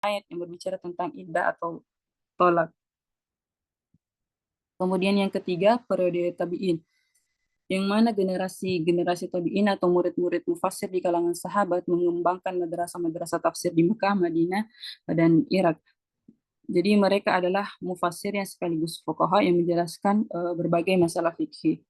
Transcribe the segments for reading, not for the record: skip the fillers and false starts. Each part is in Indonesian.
ayat yang berbicara tentang iddah atau tolak. Kemudian yang ketiga, periode tabi'in, yang mana generasi tabi'in atau murid-murid mufassir di kalangan sahabat mengembangkan madrasah-madrasah tafsir di Mekah, Madinah, dan Irak. Jadi mereka adalah mufassir yang sekaligus fuqaha yang menjelaskan berbagai masalah fikih.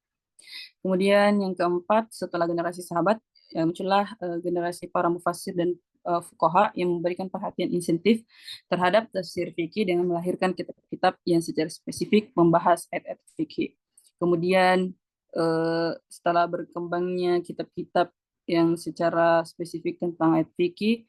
Kemudian yang keempat, setelah generasi sahabat, muncullah generasi para mufassir dan fuqaha yang memberikan perhatian insentif terhadap tafsir fikih dengan melahirkan kitab-kitab yang secara spesifik membahas ayat-ayat fikih. Kemudian setelah berkembangnya kitab-kitab yang secara spesifik tentang ayat fikih,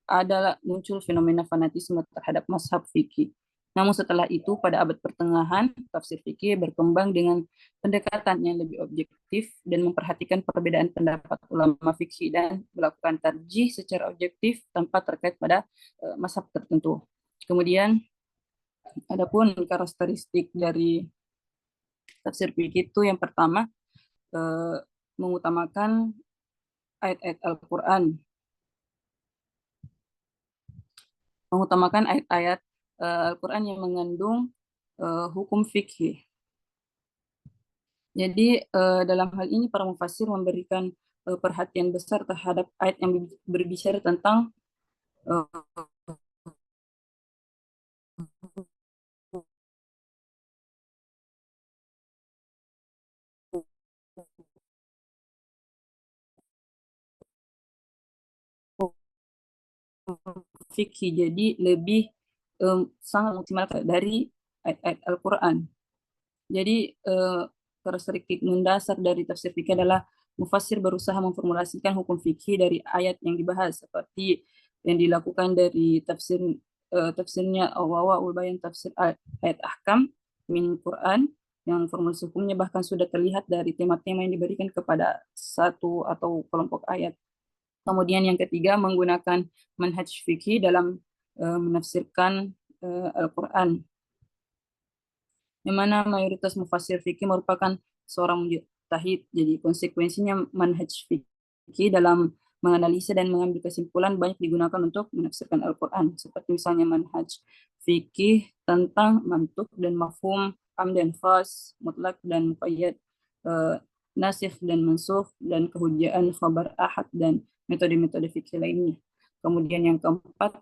adalah muncul fenomena fanatisme terhadap mazhab fikih. Namun setelah itu, pada abad pertengahan, tafsir fikih berkembang dengan pendekatan yang lebih objektif dan memperhatikan perbedaan pendapat ulama fikih dan melakukan tarjih secara objektif tanpa terkait pada mazhab tertentu. Kemudian, adapun karakteristik dari tafsir fikih itu yang pertama, eh, mengutamakan ayat-ayat Al-Quran, Al-Quran yang mengandung hukum fikih. Jadi dalam hal ini para mufassir memberikan perhatian besar terhadap ayat yang berbicara tentang fikih. Jadi lebih sangat maksimal dari ayat-ayat Al-Quran. Jadi karakteristik mendasar dari tafsir fikih adalah mufassir berusaha memformulasikan hukum fikih dari ayat yang dibahas, seperti yang dilakukan dari tafsirnya Awawa Bayan tafsir ayat ahkam min Quran, yang formulasi hukumnya bahkan sudah terlihat dari tema-tema yang diberikan kepada satu atau kelompok ayat. Kemudian yang ketiga, menggunakan manhaj fikih dalam menafsirkan Al-Quran, yang mana mayoritas mufassir fikih merupakan seorang mujtahid. Jadi konsekuensinya manhaj fikih dalam menganalisa dan mengambil kesimpulan banyak digunakan untuk menafsirkan Al-Quran. Seperti misalnya manhaj fikih tentang mantuk dan mafhum, am dan khas, mutlak dan muqayyad, nasikh dan mansukh, dan kehujaan khabar ahad, dan metode-metode fikih lainnya. Kemudian yang keempat,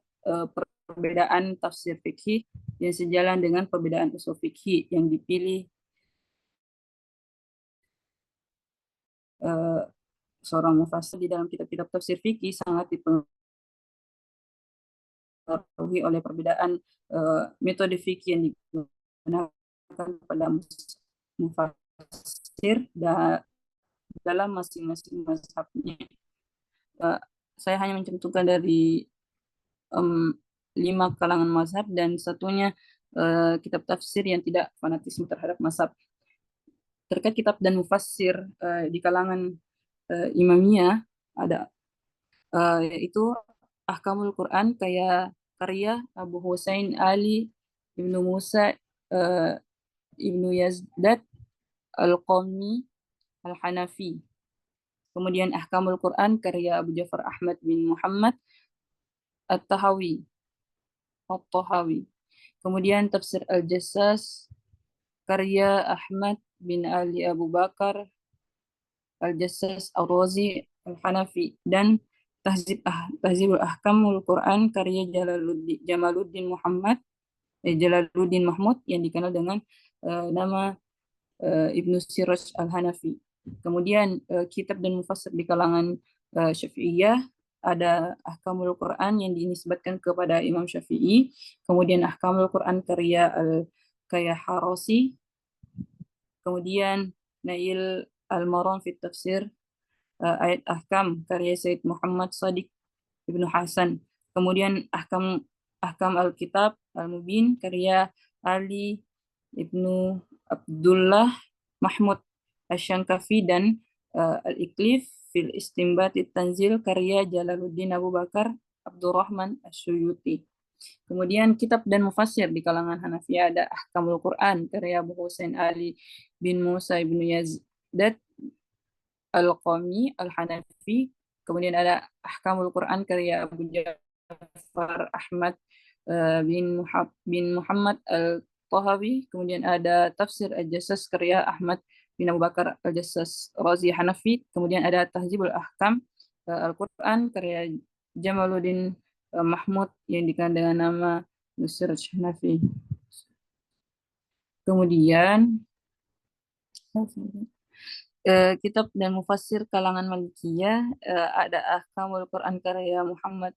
perbedaan tafsir fikih yang sejalan dengan perbedaan usul fikih yang dipilih seorang mufassir di dalam kitab-kitab tafsir fikih sangat dipengaruhi oleh perbedaan metode fikih yang digunakan pada mufassir dalam masing-masing mazhabnya. Saya hanya mencontohkan dari 5 kalangan mazhab dan satunya kitab tafsir yang tidak fanatisme terhadap mazhab. Terkait kitab dan mufassir di kalangan Imamiyah ada yaitu Ahkamul Quran karya Abu Husain Ali Ibnu Musa Ibnu Yazdat Al-Qawmi Al-Hanafi. Kemudian Ahkamul Quran karya Abu Ja'far Ahmad bin Muhammad At-Tahawi. Kemudian Tafsir Al-Jassas karya Ahmad bin Ali Abu Bakar Al-Jassas Al-Razi Al-Hanafi, dan Tahzibul Ahkamul Quran karya Jalaluddin Mahmud yang dikenal dengan nama Ibnu Siraj Al-Hanafi. Kemudian kitab dan mufassir di kalangan Syafi'iyah ada Ahkamul Quran yang dinisbatkan kepada Imam Syafi'i, kemudian Ahkamul Quran karya Al-Kayaharasi, kemudian Nail Al-Maram fi Tafsir ayat ahkam karya Said Muhammad Sadiq Ibnu Hasan, kemudian ahkam Al-Kitab Al-Mubin karya Ali Ibnu Abdullah Mahmud Asy-Syankafi, dan Al-Iklif fil Istinbat Tanzil karya Jalaluddin Abu Bakar Abdurrahman Asy-Syuyuti. Kemudian kitab dan mufassir di kalangan Hanafiya ada Ahkamul Quran karya Abu Husain Ali bin Musa ibnu Yazdat Al-Qami Al-Hanafi. Kemudian ada Ahkamul Quran karya Abu Ja'far Ahmad bin Muhammad Al-Tahawi, kemudian ada tafsir Al-Jassas karya Ahmad bin Abu Bakar Al-Jassas Razi Hanafi, kemudian ada Tahzibul Ahkam Al-Quran karya Jamaluddin Mahmud yang dikenal dengan nama Nusir Hanafi. Kemudian kitab dan mufassir kalangan Malikiyah, ada Ahkamul Quran karya Muhammad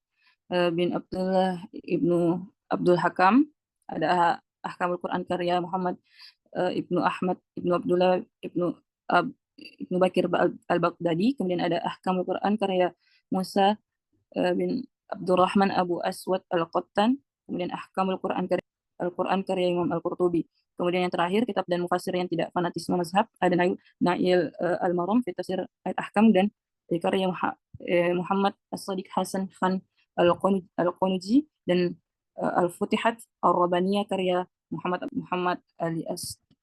bin Abdullah ibnu Abdul Hakam, ada Ahkamul Quran karya Muhammad ibnu Ahmad ibnu Abdullah ibnu Bakir al-Baghdadi, kemudian ada Ahkamul Quran karya Musa bin Abdurrahman Abu Aswad al-Qattan, kemudian Ahkamul Quran karya Al-Quran karya Imam Al-Qurtubi. Kemudian yang terakhir, kitab dan mufasir yang tidak fanatisme mazhab, ada Nail Al-Maram fi tafsir Al-Ahkam, dan karya Muhammad As-Sadiq Hasan Khan Al-Qanuji, dan Al-Futihat Ar-Rabaniyah karya Muhammad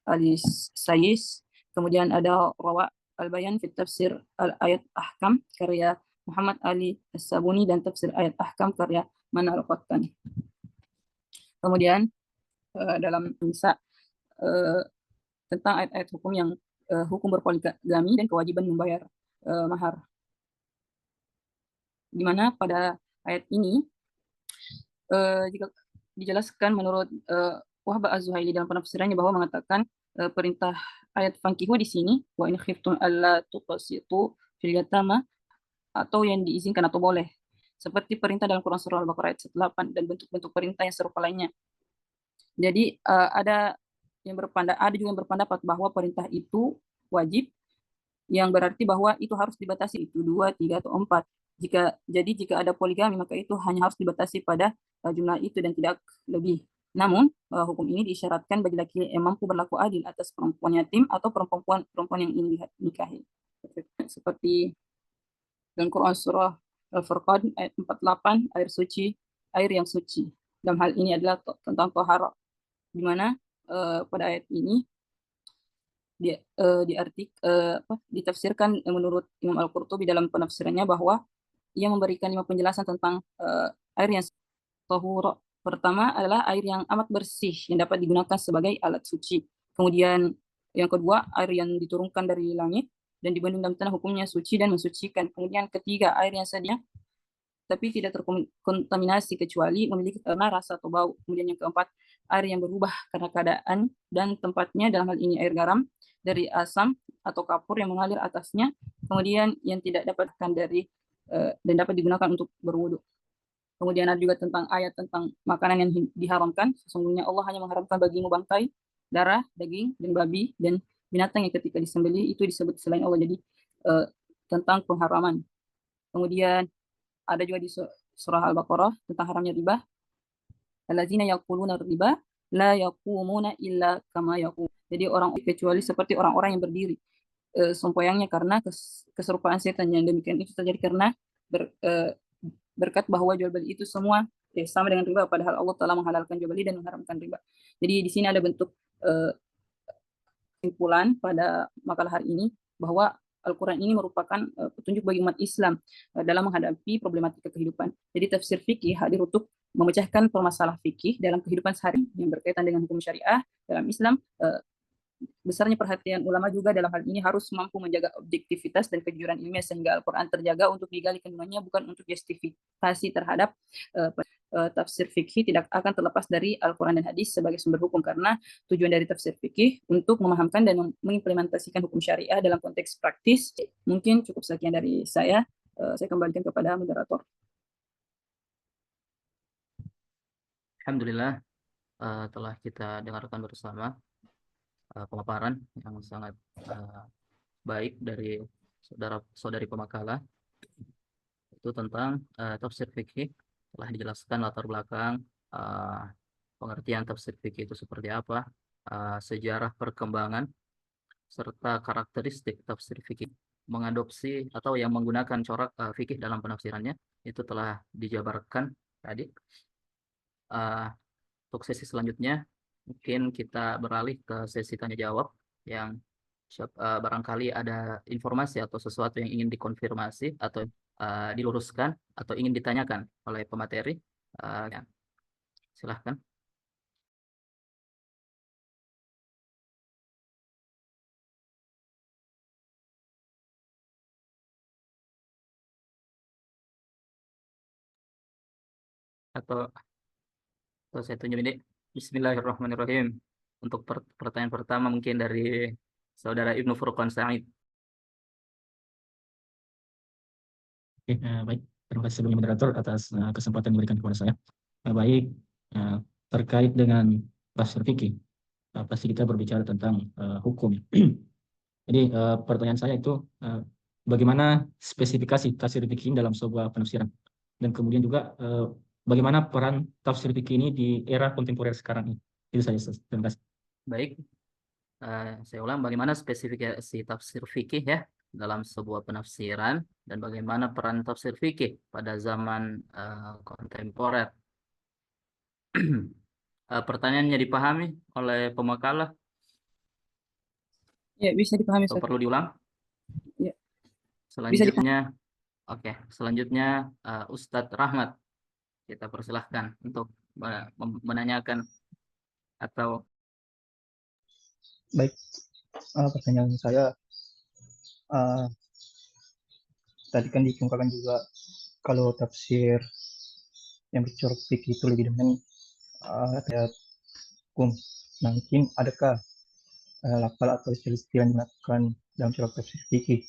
Ali Sayis. Kemudian ada Rawa Al-Bayan fi tafsir Al-Ayat Ahkam karya Muhammad Ali As-Sabuni, dan tafsir ayat Ahkam karya Manar Qattan. Kemudian dalam Nisa tentang ayat-ayat hukum yang hukum berpoligami dan kewajiban membayar mahar. Di mana pada ayat ini jika dijelaskan menurut Wahb Az-Zuhaili dalam penafsirannya bahwa mengatakan perintah ayat fankihu di sini wa in khiftum alla tuqsitu fil yatama, atau yang diizinkan atau boleh, seperti perintah dalam Quran surah Al-Baqarah ayat 108 dan bentuk-bentuk perintah yang serupa lainnya. Jadi ada juga yang berpendapat bahwa perintah itu wajib, yang berarti bahwa itu harus dibatasi, itu 2, 3, atau 4. Jika ada poligami, maka itu hanya harus dibatasi pada jumlah itu dan tidak lebih. Namun, hukum ini disyaratkan bagi laki-laki yang mampu berlaku adil atas perempuan yatim atau perempuan yang ingin dinikahi. Seperti dalam Quran surah Al-Furqan ayat 48, air yang suci. Dalam hal ini adalah tentang taharah, di mana pada ayat ini ditafsirkan menurut Imam Al-Qurtubi dalam penafsirannya bahwa ia memberikan 5 penjelasan tentang air yang tahur. Pertama adalah air yang amat bersih yang dapat digunakan sebagai alat suci. Kemudian yang kedua, air yang diturunkan dari langit dan dibendung dalam tanah, hukumnya suci dan mensucikan. Kemudian ketiga, air yang sedia tapi tidak terkontaminasi kecuali memiliki warna, rasa, atau bau. Kemudian yang keempat, air yang berubah karena keadaan dan tempatnya, dalam hal ini air garam, dari asam atau kapur yang mengalir atasnya. Kemudian yang tidak dapatkan dari dan dapat digunakan untuk berwudu. Kemudian ada juga tentang ayat tentang makanan yang diharamkan. Sesungguhnya Allah hanya mengharamkan bagimu bangkai, darah, daging, dan babi, dan binatang yang ketika disembelih itu disebut selain Allah. Jadi tentang pengharaman. Kemudian ada juga di surah Al-Baqarah tentang haramnya riba. Allazina yaquluna riba la yaqumuna illa kama yaqum. Jadi orang kecuali seperti orang-orang yang berdiri sempoyangnya karena keserupaan setan. Yang demikian itu terjadi karena berkat bahwa jual beli itu semua sama dengan riba, padahal Allah telah menghalalkan jual beli dan mengharamkan riba. Jadi di sini ada bentuk kesimpulan pada makalah hari ini bahwa Al-Quran ini merupakan petunjuk bagi umat Islam dalam menghadapi problematika kehidupan. Jadi tafsir fikih hadir untuk memecahkan permasalahan fikih dalam kehidupan sehari yang berkaitan dengan hukum syariah dalam Islam. Besarnya perhatian ulama juga dalam hal ini harus mampu menjaga objektivitas dan kejujuran ilmiah sehingga Al-Quran terjaga untuk digali kandungannya, bukan untuk justifikasi terhadap tafsir fikih tidak akan terlepas dari Al-Quran dan hadis sebagai sumber hukum, karena tujuan dari tafsir fikih untuk memahamkan dan mengimplementasikan hukum syariah dalam konteks praktis. Mungkin cukup sekian dari saya kembalikan kepada moderator. Alhamdulillah telah kita dengarkan bersama pemaparan yang sangat baik dari saudari pemakalah itu tentang tafsir fikih. Telah dijelaskan latar belakang pengertian tafsir fikih itu seperti apa, sejarah perkembangan serta karakteristik tafsir fikih, mengadopsi atau yang menggunakan corak fikih dalam penafsirannya itu telah dijabarkan tadi. Untuk sesi selanjutnya mungkin kita beralih ke sesi tanya jawab yang barangkali ada informasi atau sesuatu yang ingin dikonfirmasi atau diluruskan atau ingin ditanyakan oleh pemateri? Ya, silahkan. Atau, saya tunjuk ini. Bismillahirrahmanirrahim. Untuk pertanyaan pertama mungkin dari Saudara Ibnu Furqan Said. Oke, baik. Terima kasih sebelumnya moderator atas kesempatan yang diberikan kepada saya. Baik, terkait dengan tafsir fikih, pasti kita berbicara tentang hukum. Jadi pertanyaan saya itu bagaimana spesifikasi tafsir fikih dalam sebuah penafsiran, dan kemudian juga bagaimana peran tafsir fikih ini di era kontemporer sekarang ini. Itu saja, Ustaz. Terima kasih. Baik, saya ulang, bagaimana spesifikasi tafsir fikih ya dalam sebuah penafsiran, dan bagaimana peran tafsir fikih pada zaman kontemporer. Pertanyaannya dipahami oleh pemakalah Ya, bisa dipahami, atau Ustaz. perlu diulang? Ya. Bisa dipahami. Selanjutnya, oke, selanjutnya Ustadz Rahmat, kita persilahkan untuk menanyakan atau Baik, pertanyaan saya tadi kan dikemukakan juga kalau tafsir yang bercorak fikih itu lebih dominan ayat hukum. Nah, mungkin adakah lafal atau istilah yang digunakan dalam corak tafsir fikih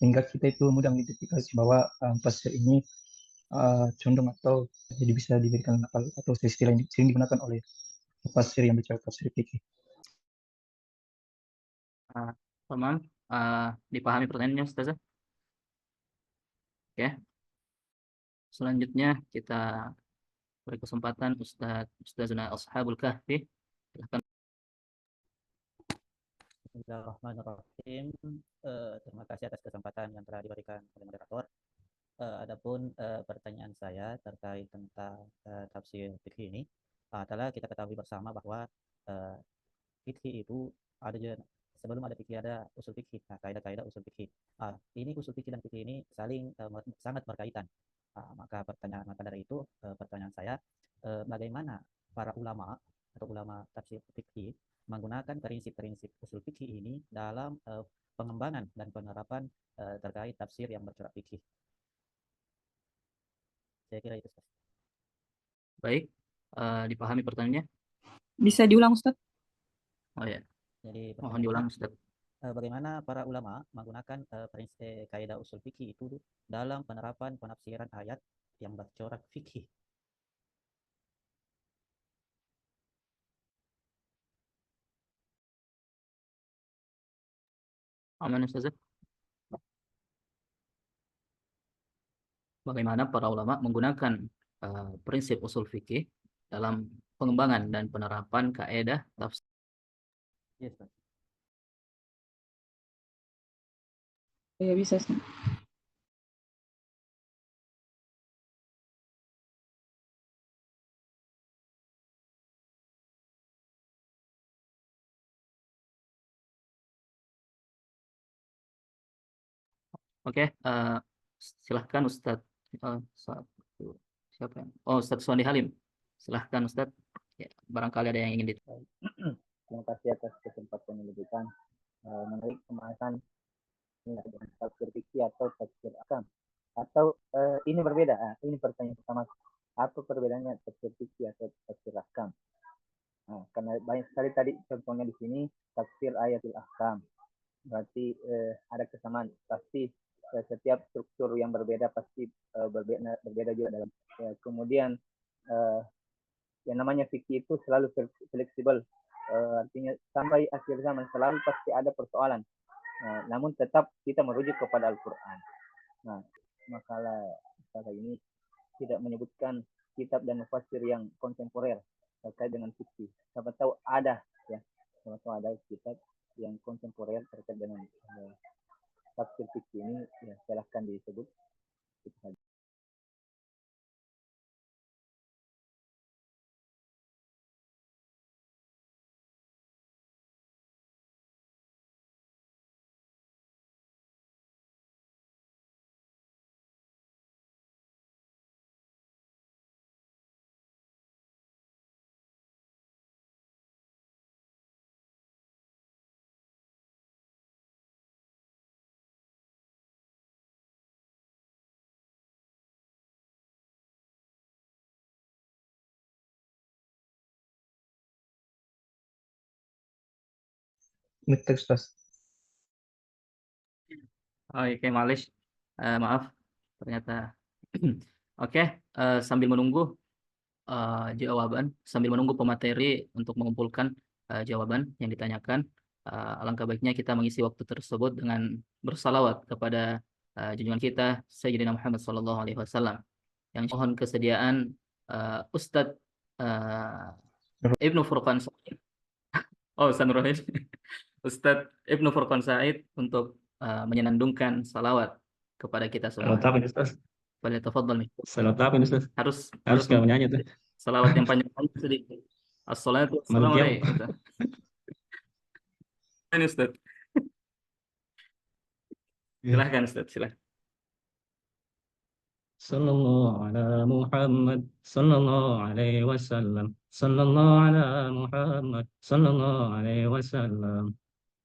sehingga kita itu mudah mengidentifikasi bahwa tafsir ini condong atau jadi bisa diberikan lafal atau istilah yang sering digunakan oleh tafsir yang bercorak tafsir fikih. teman dipahami pertanyaannya, Ustazah? Oke. Selanjutnya kita beri kesempatan Ustazuna Ashabul Kahfi. Silakan. Bismillahirrahmanirrahim. Terima kasih atas kesempatan yang telah diberikan oleh moderator. Adapun pertanyaan saya terkait tentang tafsir fikih ini adalah kita ketahui bersama bahwa fikih itu ada sebelum ada fikih ada usul fikih. Nah, kaidah-kaidah usul fikih. Ini usul fikih dan fikih ini saling sangat berkaitan. Maka dari itu pertanyaan saya, bagaimana para ulama atau ulama tafsir fikih menggunakan prinsip-prinsip usul fikih ini dalam pengembangan dan penerapan terkait tafsir yang bercorak fikih. Saya kira itu, Ustaz. Baik, dipahami pertanyaannya? Bisa diulang, Ustaz? Oh ya, Jadi mohon diulang, Ustaz. bagaimana para ulama menggunakan prinsip kaidah usul fikih itu dalam penerapan penafsiran ayat yang bercorak fikih. Aman, Ustazah? Bagaimana para ulama menggunakan prinsip usul fikih dalam pengembangan dan penerapan kaidah tafsir. Yes, Ustaz. Ya, bisa, Ustaz. Oke, silahkan Ustadz. Siapa yang? Oh, Ustadz Suwandi Halim. Silahkan Ustadz. Ya, barangkali ada yang ingin Terima kasih atas kesempatan yang diberikan. Menarik pembahasan dengan tafsir fikih atau tafsir akam. Atau ini berbeda. Ini pertanyaan pertama. Apa perbedaannya tafsir fikih atau tafsir akam? Karena banyak sekali tadi contohnya di sini tafsir ayatul ahkam. Berarti ada kesamaan. Pasti setiap struktur yang berbeda pasti berbeda juga dalam. Kemudian yang namanya fikih itu selalu fleksibel. Artinya sampai akhir zaman selalu pasti ada persoalan. Namun tetap kita merujuk kepada Al-Quran. Nah, makalah ini tidak menyebutkan kitab dan mufassir yang kontemporer terkait dengan fikih. Siapa tahu ada ya, siapa tahu ada kitab yang kontemporer terkait dengan tafsir fikih ini, ya silahkan disebut. Mute Ustaz. Oke, Malish. Maaf, ternyata. Oke, sambil menunggu jawaban, sambil menunggu pemateri untuk mengumpulkan jawaban yang ditanyakan, alangkah baiknya kita mengisi waktu tersebut dengan bersalawat kepada junjungan kita Sayyidina Muhammad SAW, yang mohon kesediaan Ustadz Ibnu Furqan Said. Oh, Ustadz Nurul. Ustadz Ibnu Furqan Said untuk menyenandungkan salawat kepada kita Salawat semua. apa ini, Ustaz? Boleh tafadhal. Salawat apa ini, Ustaz? Harus Harus nggak menyanyi tuh. salawat yang panjang sedikit. Assalatu wassalamu Malikiam. alaikum. Ini Ustaz. Silahkan Ustaz, silahkan. Sallallahu ala Muhammad, sallallahu alaihi wasallam, sallallahu ala Muhammad, sallallahu alaihi wasallam.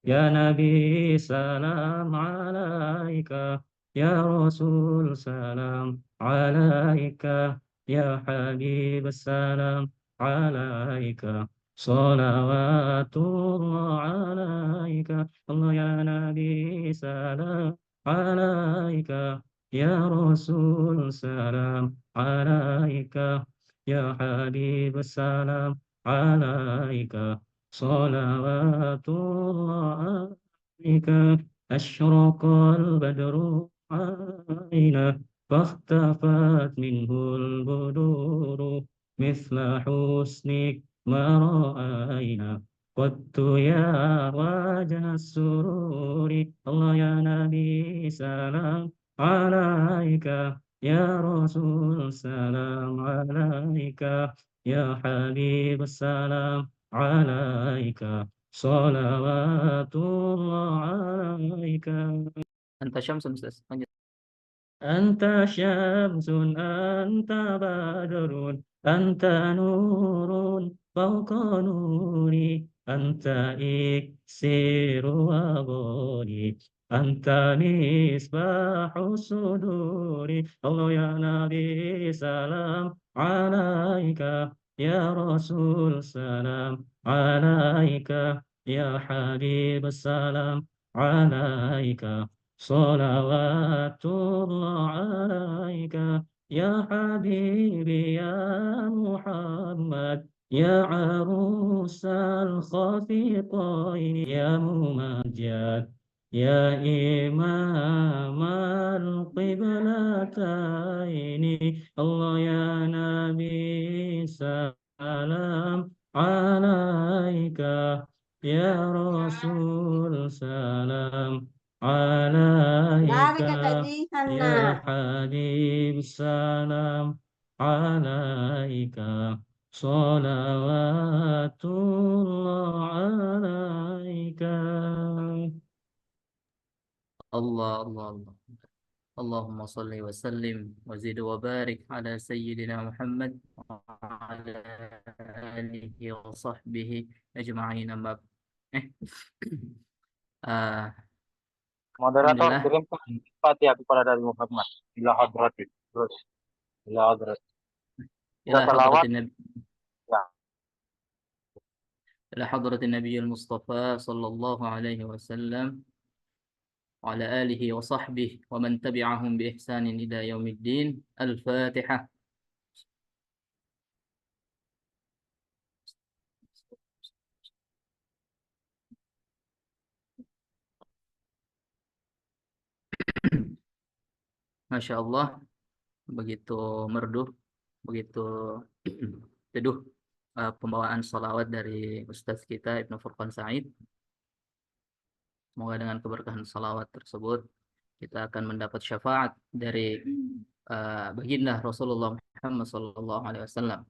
Ya Nabi salam alaika, ya Rasul salam alaika, ya Habib salam alaika, salawatullah alaika, Allah ya Nabi salam alaika, ya Rasul salam alaika, ya Habib salam alaika. صلوات الله عليك أشرق البدر عينا فاختفت منه البدور مثل حسنك ما رأينا قدت يا وجه السرور الله يا نبي سلام عليك يا رسول سلام عليك يا حبيب السلام عليك صلوات الله عليك. Anta syamsun Ustaz. Lanjut. أنت شمس أنت بدر أنت نور فوق نوري أنت إكسير وغني أنت مصباح الصدور الله يا نبي سلام عليك يا رسول سلام عليك يا حبيب السلام عليك صلوات الله عليك يا حبيبي يا محمد يا عروس الخفيقين يا ممجد يا إمام القبلتين الله يا نبي سلام عليك يا رسول سلام عليك يا حبيب السلام عليك صلوات الله عليك. Allah, Allah, Allah. Allahumma salli wa sallim wa zid wa barik ala Sayyidina Muhammad wa ala alihi wa sahbihi ajma'in. Amma Moderator Alhamdulillah. kirimkan Fatihah kepada Nabi Muhammad. Ila hadrati. Terus. Ila hadrati. ila Kita salawat. hadratin Nabi. Ya. ila hadratin Nabi al-Mustafa sallallahu alaihi wasallam wa ala alihi wa sahbihi wa man tabi'ahum bi ihsanin ila yaumiddin. Al-Fatihah. Masya Allah, begitu merdu, begitu teduh pembawaan salawat dari Ustadz kita Ibnu Furqan Said. Semoga dengan keberkahan salawat tersebut kita akan mendapat syafaat dari baginda Rasulullah Muhammad sallallahu alaihi wasallam.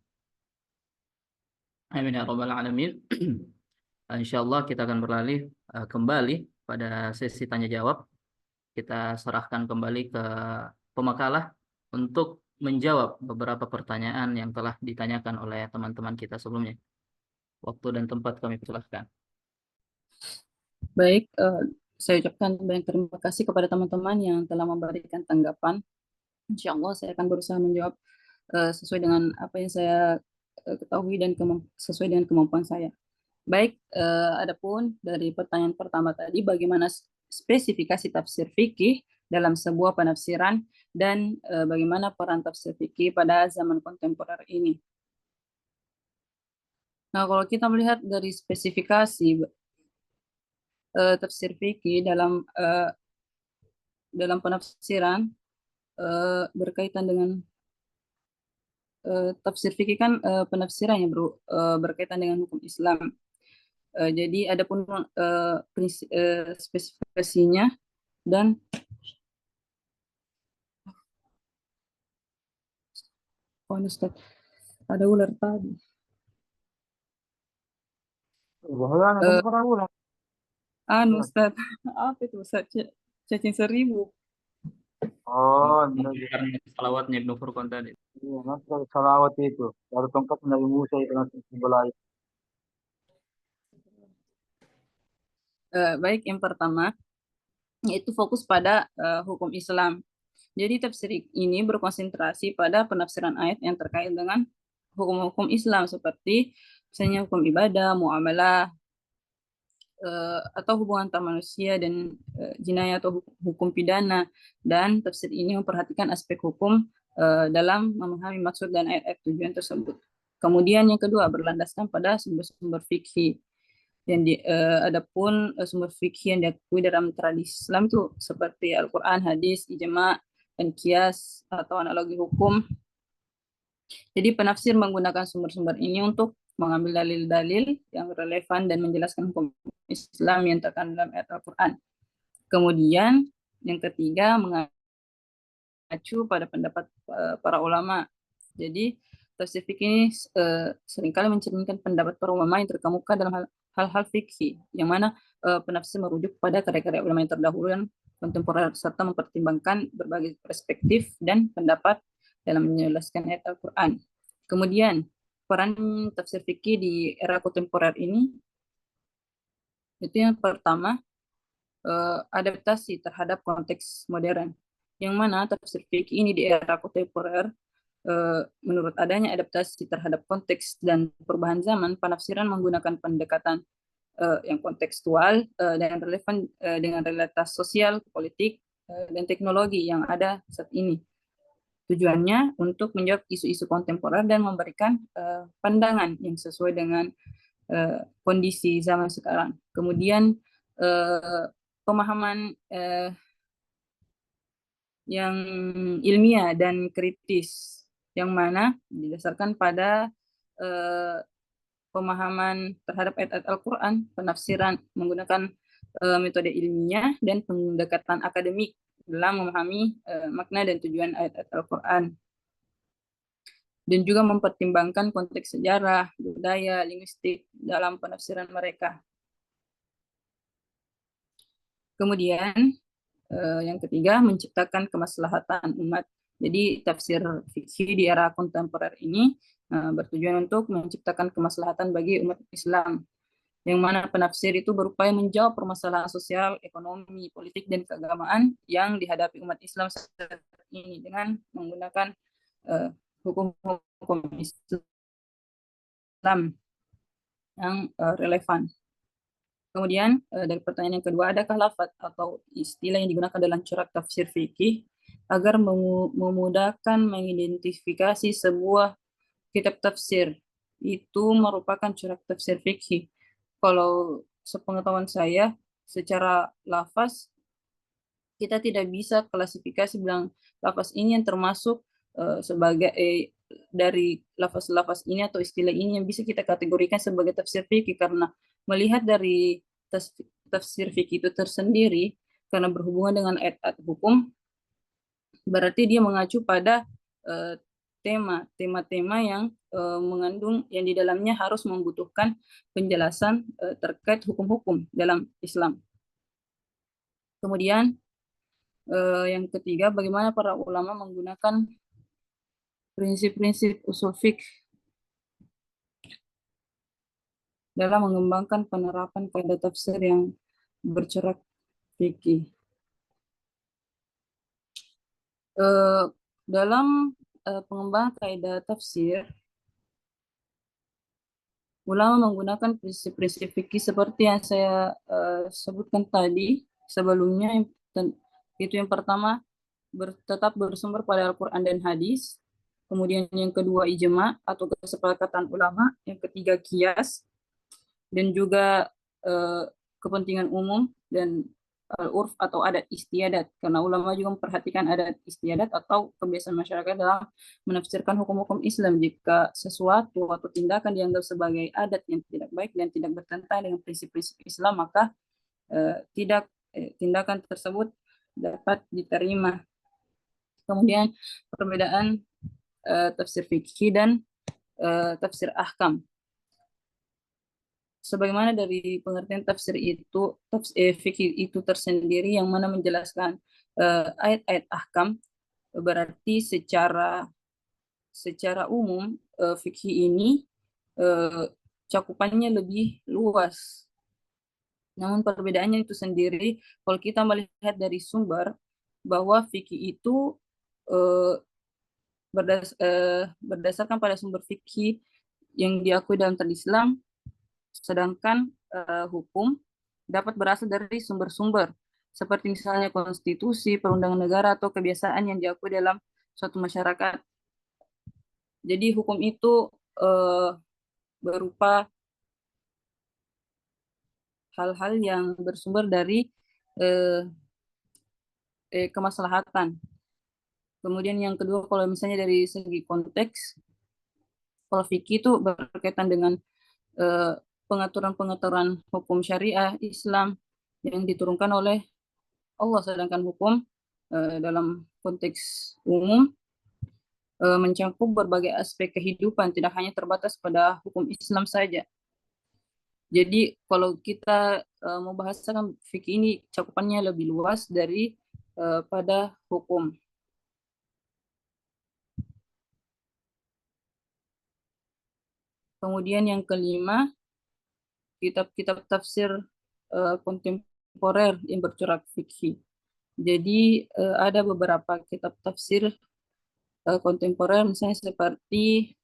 Amin ya rabbal alamin. Insyaallah kita akan beralih kembali pada sesi tanya jawab. Kita serahkan kembali ke pemakalah untuk menjawab beberapa pertanyaan yang telah ditanyakan oleh teman-teman kita sebelumnya. Waktu dan tempat kami persilahkan. Baik, saya ucapkan banyak terima kasih kepada teman-teman yang telah memberikan tanggapan. Insya Allah saya akan berusaha menjawab sesuai dengan apa yang saya ketahui dan sesuai dengan kemampuan saya. Baik, adapun dari pertanyaan pertama tadi, bagaimana spesifikasi tafsir fikih dalam sebuah penafsiran dan bagaimana peran tafsir fikih pada zaman kontemporer ini. Nah, kalau kita melihat dari spesifikasi tafsir fikih dalam penafsiran berkaitan dengan tafsir fikih kan penafsiran yang berkaitan dengan hukum Islam. Jadi adapun spesifikasinya dan Ustaz, ada ular tadi. Ustaz, apa itu Ustaz? Cacing 1000. Oh, Karena salawatnya Ibnu Furqan tadi. iya, nanti kalau salawat itu, baru tongkat Nabi Musa itu langsung sebelah. Baik, yang pertama yaitu fokus pada hukum Islam. Jadi tafsir ini berkonsentrasi pada penafsiran ayat yang terkait dengan hukum-hukum Islam seperti misalnya hukum ibadah, muamalah, atau hubungan antar manusia dan jinayah atau hukum pidana. Dan tafsir ini memperhatikan aspek hukum dalam memahami maksud dan ayat-ayat tujuan tersebut. Kemudian yang kedua berlandaskan pada sumber-sumber fikih. Adapun sumber fikih yang diakui dalam tradisi Islam itu seperti Al-Quran, hadis, ijma, dan kias atau analogi hukum. Jadi penafsir menggunakan sumber-sumber ini untuk mengambil dalil-dalil yang relevan dan menjelaskan hukum Islam yang terkandung dalam ayat Al-Quran. Kemudian yang ketiga mengacu pada pendapat para ulama. Jadi tafsir fikih ini seringkali mencerminkan pendapat para ulama yang terkemuka dalam hal-hal fikih, yang mana penafsir merujuk pada karya-karya ulama yang terdahulu dan kontemporer serta mempertimbangkan berbagai perspektif dan pendapat dalam menjelaskan ayat Al-Quran. Kemudian peran tafsir fikih di era kontemporer ini itu yang pertama adaptasi terhadap konteks modern, yang mana tafsir fikih ini di era kontemporer menurut adanya adaptasi terhadap konteks dan perubahan zaman, penafsiran menggunakan pendekatan yang kontekstual dan relevan dengan realitas sosial, politik, dan teknologi yang ada saat ini. Tujuannya untuk menjawab isu-isu kontemporer dan memberikan pandangan yang sesuai dengan kondisi zaman sekarang. Kemudian pemahaman yang ilmiah dan kritis, yang mana didasarkan pada pemahaman terhadap ayat-ayat Al-Quran, penafsiran menggunakan metode ilmiah dan pendekatan akademik dalam memahami makna dan tujuan ayat-ayat Al-Quran. Dan juga mempertimbangkan konteks sejarah, budaya, linguistik dalam penafsiran mereka. Kemudian yang ketiga, menciptakan kemaslahatan umat. Jadi tafsir fikih di era kontemporer ini bertujuan untuk menciptakan kemaslahatan bagi umat Islam, yang mana penafsir itu berupaya menjawab permasalahan sosial, ekonomi, politik, dan keagamaan yang dihadapi umat Islam saat ini dengan menggunakan hukum-hukum Islam yang relevan. Kemudian dari pertanyaan yang kedua, adakah lafaz atau istilah yang digunakan dalam corak tafsir fikih agar memudahkan mengidentifikasi sebuah kitab tafsir itu merupakan corak tafsir fikih? Kalau sepengetahuan saya, secara lafaz kita tidak bisa klasifikasi bilang lafaz ini yang termasuk sebagai dari lafaz-lafaz ini atau istilah ini yang bisa kita kategorikan sebagai tafsir fikih, karena melihat dari tafsir fikih itu tersendiri, karena berhubungan dengan ayat-ayat hukum, berarti dia mengacu pada tema-tema yang mengandung yang di dalamnya harus membutuhkan penjelasan terkait hukum-hukum dalam Islam. Kemudian yang ketiga, bagaimana para ulama menggunakan prinsip-prinsip usul fiqh dalam mengembangkan penerapan kaidah tafsir yang bercorak fikih. Dalam pengembangan kaidah tafsir, ulama menggunakan prinsip-prinsip fikih seperti yang saya sebutkan tadi sebelumnya. Itu yang pertama, tetap bersumber pada Al-Quran dan hadis. Kemudian yang kedua ijma atau kesepakatan ulama. Yang ketiga kias. Dan juga kepentingan umum dan urf atau adat istiadat. Karena ulama juga memperhatikan adat istiadat atau kebiasaan masyarakat dalam menafsirkan hukum-hukum Islam. Jika sesuatu atau tindakan dianggap sebagai adat yang tidak baik dan tidak bertentangan dengan prinsip-prinsip Islam, maka tindakan tersebut dapat diterima. Kemudian perbedaan tafsir fikih dan tafsir ahkam. Sebagaimana dari pengertian tafsir itu, fikih itu tersendiri yang mana menjelaskan ayat-ayat ahkam, berarti secara umum fikih ini cakupannya lebih luas. Namun perbedaannya itu sendiri, kalau kita melihat dari sumber, bahwa fikih itu berdasarkan pada sumber fikih yang diakui dalam Islam, sedangkan hukum dapat berasal dari sumber-sumber seperti misalnya konstitusi, perundangan negara, atau kebiasaan yang diakui dalam suatu masyarakat. Jadi hukum itu berupa hal-hal yang bersumber dari kemaslahatan. Kemudian yang kedua, kalau misalnya dari segi konteks, kalau fikih itu berkaitan dengan pengaturan-pengaturan hukum syariah Islam yang diturunkan oleh Allah, sedangkan hukum dalam konteks umum mencakup berbagai aspek kehidupan, tidak hanya terbatas pada hukum Islam saja. Jadi kalau kita membahasakan fikih ini cakupannya lebih luas dari pada hukum. Kemudian yang kelima, kitab-kitab tafsir kontemporer yang bercorak fikih. Jadi ada beberapa kitab tafsir kontemporer, misalnya seperti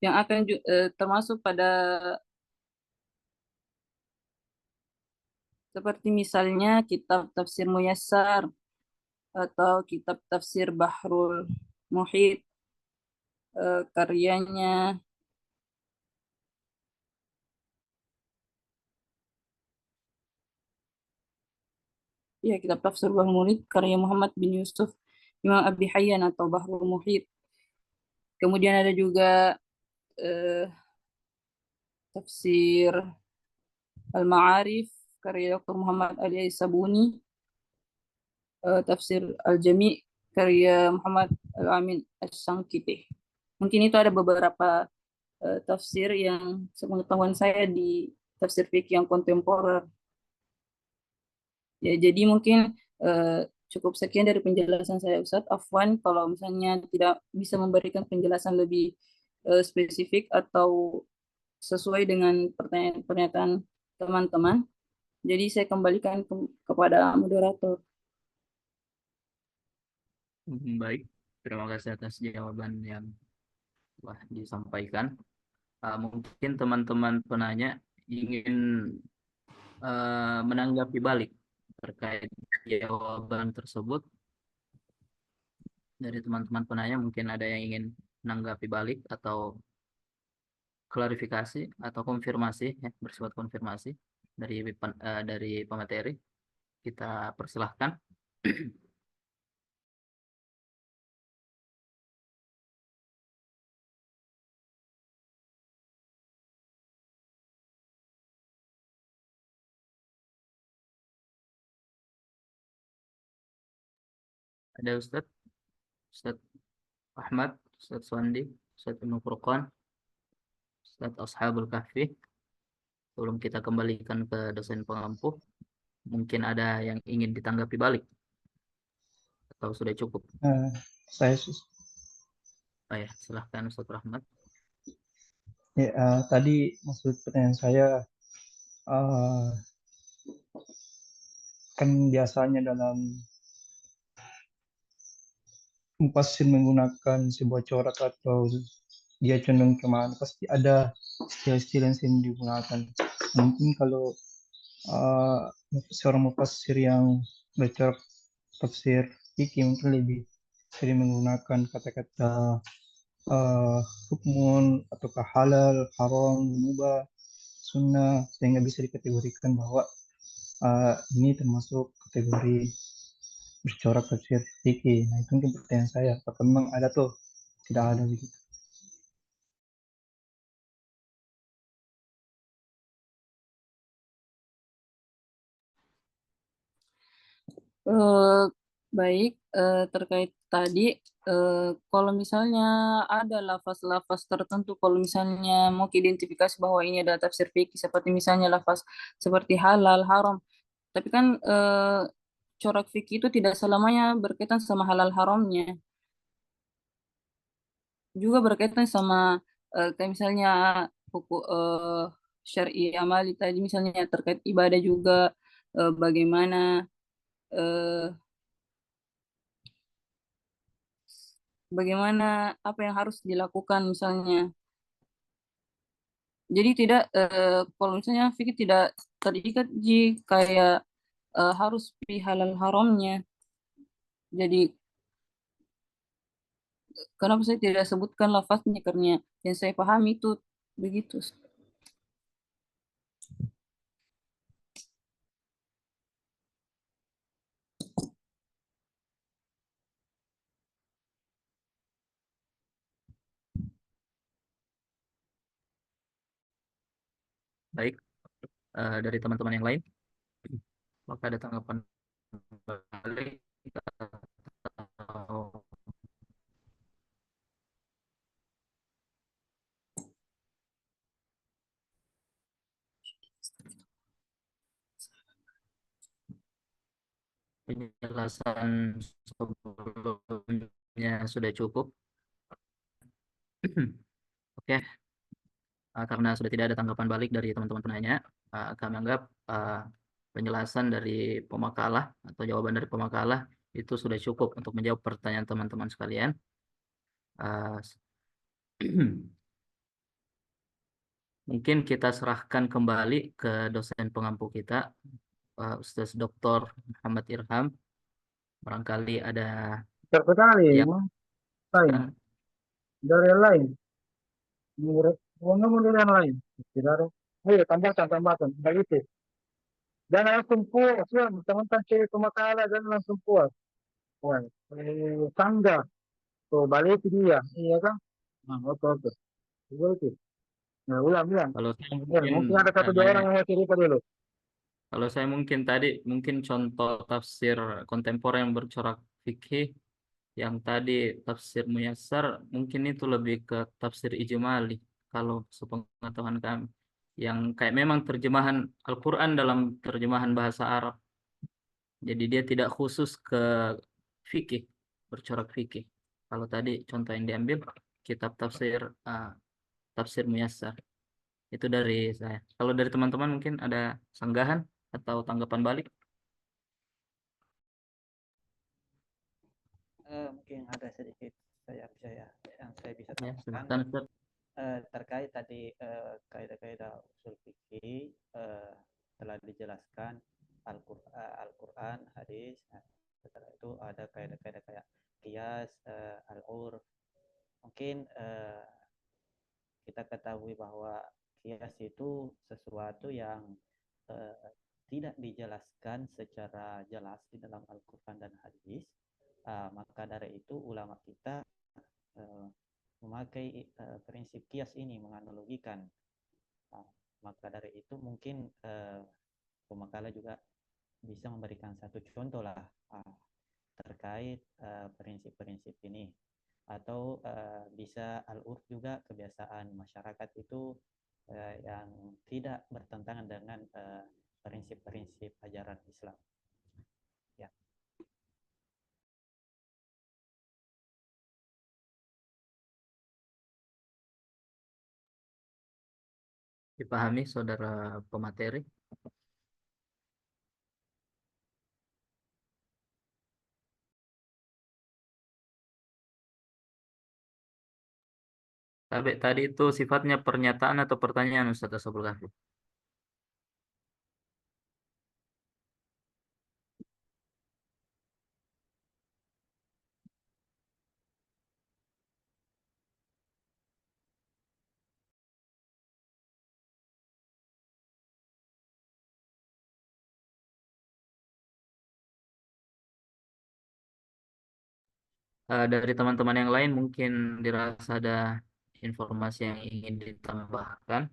yang akan termasuk pada seperti misalnya kitab tafsir Muyassar atau kitab tafsir Bahrul Muhit, karyanya kitab tafsir Bahrul Muhit karya Muhammad bin Yusuf Imam Abi Hayyan atau Bahrul Muhit. Kemudian ada juga tafsir Al-Ma'arif karya Dr. Muhammad Ali Sabuni, tafsir Al-Jami karya Muhammad Al-Amin As-Sangkiti. Mungkin itu ada beberapa tafsir yang sepengetahuan saya di tafsir fikih yang kontemporer. Ya, jadi mungkin cukup sekian dari penjelasan saya, Ustadz. Afwan kalau misalnya tidak bisa memberikan penjelasan lebih spesifik atau sesuai dengan pernyataan teman-teman. Jadi saya kembalikan kepada moderator. Baik, terima kasih atas jawaban yang telah disampaikan. Mungkin teman-teman penanya ingin menanggapi balik terkait jawaban tersebut. Dari teman-teman penanya mungkin ada yang ingin menanggapi balik atau klarifikasi atau konfirmasi, ya, bersifat konfirmasi dari pemateri. Kita persilahkan. Ada Ustadz Ahmad, Ustadz Swandi, Ustadz Ibnu Furqan, Ustadz Ashabul Kahfi. Sebelum kita kembalikan ke dosen pengampu, mungkin ada yang ingin ditanggapi balik atau sudah cukup? Saya Ya, silahkan Ustadz Rahmat. tadi maksud pertanyaan saya kan biasanya dalam mufassir menggunakan sebuah corak atau dia condong kemana, pasti ada istilah-istilah yang sering digunakan. Mungkin kalau uh, seorang mufassir yang bercorak tafsir fikih mungkin lebih sering menggunakan kata-kata uh, hukmun ataukah halal, haram, mubah, sunnah, sehingga bisa dikategorikan bahwa ini termasuk kategori bercorak tafsir fikih. Nah, itu mungkin pertanyaan saya, apakah memang ada tuh? Tidak ada begitu. Eh, Baik, terkait tadi, kalau misalnya ada lafaz-lafaz tertentu, kalau misalnya mau identifikasi bahwa ini adalah tafsir fikih, seperti misalnya lafaz seperti halal, haram, tapi kan corak fikih itu tidak selamanya berkaitan sama halal haramnya, juga berkaitan sama kayak misalnya hukum syar'i amali tadi, misalnya terkait ibadah juga, bagaimana eh, bagaimana apa yang harus dilakukan misalnya. Jadi tidak, kalau misalnya fikih tidak terikat kayak harus di halal haramnya. Jadi kenapa saya tidak sebutkan lafaznya, karena yang saya pahami itu begitu. Baik, dari teman-teman yang lain, maka ada tanggapan balik atau penjelasan sebelumnya sudah cukup. Oke, karena sudah tidak ada tanggapan balik dari teman-teman penanya, kami anggap penjelasan dari pemakalah atau jawaban dari pemakalah itu sudah cukup untuk menjawab pertanyaan teman-teman sekalian. Uh, Mungkin kita serahkan kembali ke dosen pengampu kita, Ustaz Dr. Muhammad Irham. Barangkali ada Terkali yang lain dari yang lain, menurut dari yang lain. Tidak ada. Ayo tambahkan begitu. Jangan langsung puas ya, teman-teman cari pemakalah jangan langsung puas. Wah, tangga tuh balik dia, iya kan? Nah, oke. Begitu. Nah, ulang. kalau saya Mungkin ada satu dua orang yang masih lupa dulu. kalau saya mungkin tadi contoh tafsir kontemporer yang bercorak fikih yang tadi tafsir Muyassar, mungkin itu lebih ke tafsir ijmali kalau sepengetahuan kami, yang kayak memang terjemahan Al-Quran dalam terjemahan bahasa Arab, jadi dia tidak khusus ke fikih, bercorak fikih. Kalau tadi contoh yang diambil kitab tafsir tafsir Muyassar, itu dari saya. Kalau dari teman-teman mungkin ada sanggahan atau tanggapan balik. Mungkin ada sedikit yang saya bisa Ya, tambahkan silakan Ustaz. terkait tadi kaidah-kaidah usul fikih telah dijelaskan Al-Quran, hadis. Nah, setelah itu ada kaidah-kaidah kayak qiyas, al-urf. Mungkin kita ketahui bahwa qiyas itu sesuatu yang eh, tidak dijelaskan secara jelas di dalam Al-Quran dan hadis. Maka dari itu ulama kita memakai prinsip kias ini, menganalogikan. Maka dari itu mungkin pemakalah juga bisa memberikan satu contoh lah terkait prinsip-prinsip ini, atau bisa al-urf juga, kebiasaan masyarakat itu yang tidak bertentangan dengan prinsip-prinsip ajaran Islam. Ya. Dipahami saudara pemateri. Tapi tadi itu sifatnya pernyataan atau pertanyaan Ustaz Ashabul Kahfi? Dari teman-teman yang lain mungkin dirasa ada informasi yang ingin ditambahkan.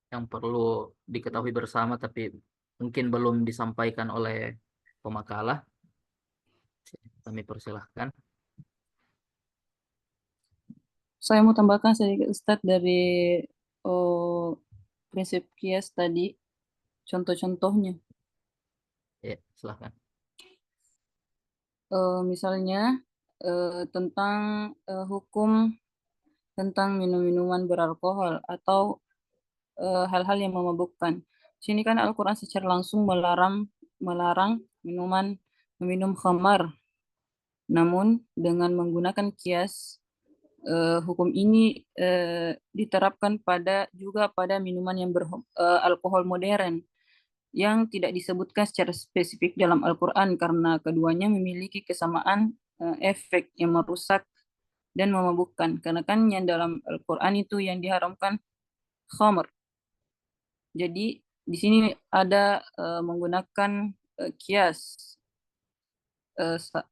Yang perlu diketahui bersama tapi mungkin belum disampaikan oleh pemakalah. Kami persilahkan. Saya mau tambahkan sedikit Ustadz dari oh, prinsip kias tadi, contoh-contohnya. Ya, silahkan. Misalnya tentang hukum tentang minum-minuman beralkohol atau hal-hal yang memabukkan. Sini kan Al-Quran secara langsung melarang meminum khamar. Namun dengan menggunakan kias, hukum ini diterapkan juga pada minuman yang beralkohol modern yang tidak disebutkan secara spesifik dalam Al-Quran karena keduanya memiliki kesamaan efek yang merusak dan memabukkan. Karena kan yang dalam Al-Quran itu yang diharamkan khamr. Jadi di sini ada menggunakan kias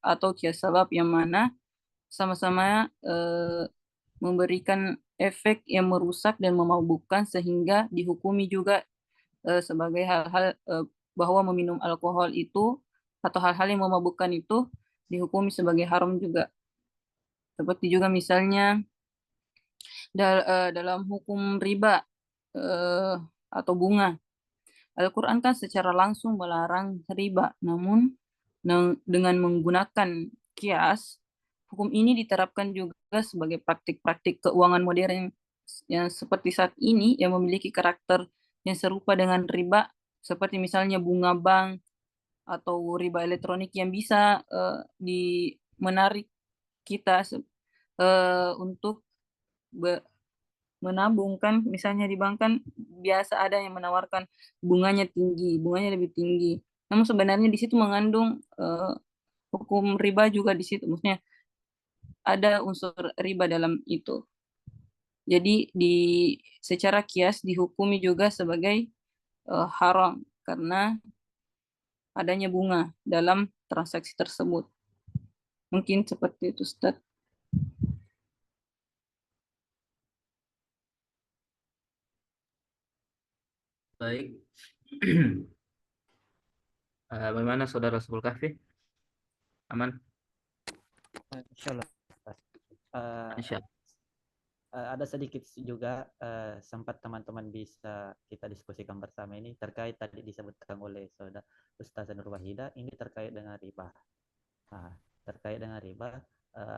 atau kias sabab yang mana sama-sama memberikan efek yang merusak dan memabukkan sehingga dihukumi juga sebagai hal-hal bahwa meminum alkohol itu atau hal-hal yang memabukkan itu dihukumi sebagai haram juga. Seperti juga misalnya dalam hukum riba atau bunga. Al-Quran kan secara langsung melarang riba, namun dengan menggunakan kias, hukum ini diterapkan juga sebagai praktik-praktik keuangan modern yang seperti saat ini yang memiliki karakter yang serupa dengan riba, seperti misalnya bunga bank atau riba elektronik yang bisa menarik kita untuk menabung kan, misalnya di bank kan biasa ada yang menawarkan bunganya lebih tinggi. Namun sebenarnya di situ mengandung hukum riba juga di situ, maksudnya ada unsur riba dalam itu. Jadi secara kias dihukumi juga sebagai haram karena adanya bunga dalam transaksi tersebut. Mungkin seperti itu, Ustaz. Baik. Bagaimana Saudara Ashabul Kahfi? Aman? Insyaallah. Insya. Ada sedikit juga sempat teman-teman bisa kita diskusikan bersama ini terkait tadi disebutkan oleh Saudara Ustaz Nur Wahida, ini terkait dengan riba. Nah, terkait dengan riba,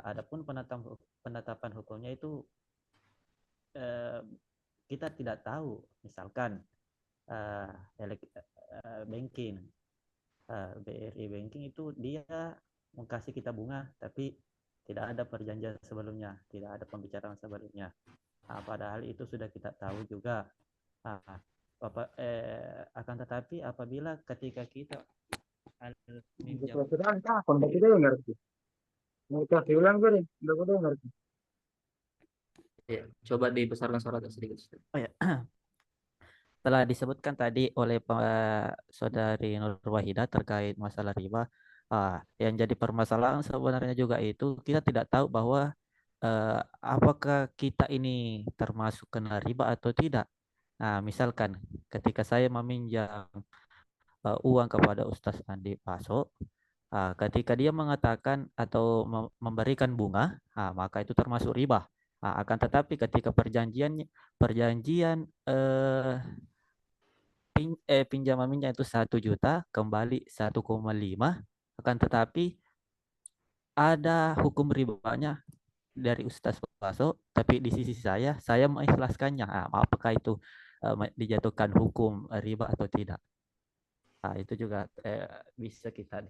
adapun penetapan hukumnya itu kita tidak tahu. Misalkan banking, BRI banking itu dia mengkasih kita bunga, tapi tidak ada perjanjian sebelumnya, tidak ada pembicaraan sebelumnya. Padahal itu sudah kita tahu juga. Akan tetapi apabila ketika kita minjam, Sudah kapan baca dengar tuh. Mau kasih ulang gue deh, udah gue dengar tuh. Ya, coba dibesarkan suara sedikit. oh ya, telah disebutkan tadi oleh Saudari Nur Wahida terkait masalah riba. Yang jadi permasalahan sebenarnya juga itu kita tidak tahu bahwa apakah kita ini termasuk kena riba atau tidak. Nah, misalkan ketika saya meminjam uang kepada Ustaz Andi Paso, ketika dia mengatakan atau memberikan bunga, maka itu termasuk riba. Akan tetapi ketika perjanjian pinjamannya itu 1 juta kembali 1,5, akan tetapi ada hukum ribanya dari Ustaz Paso, tapi di sisi saya mengikhlaskannya. Apakah itu dijatuhkan hukum riba atau tidak? Itu juga bisa kita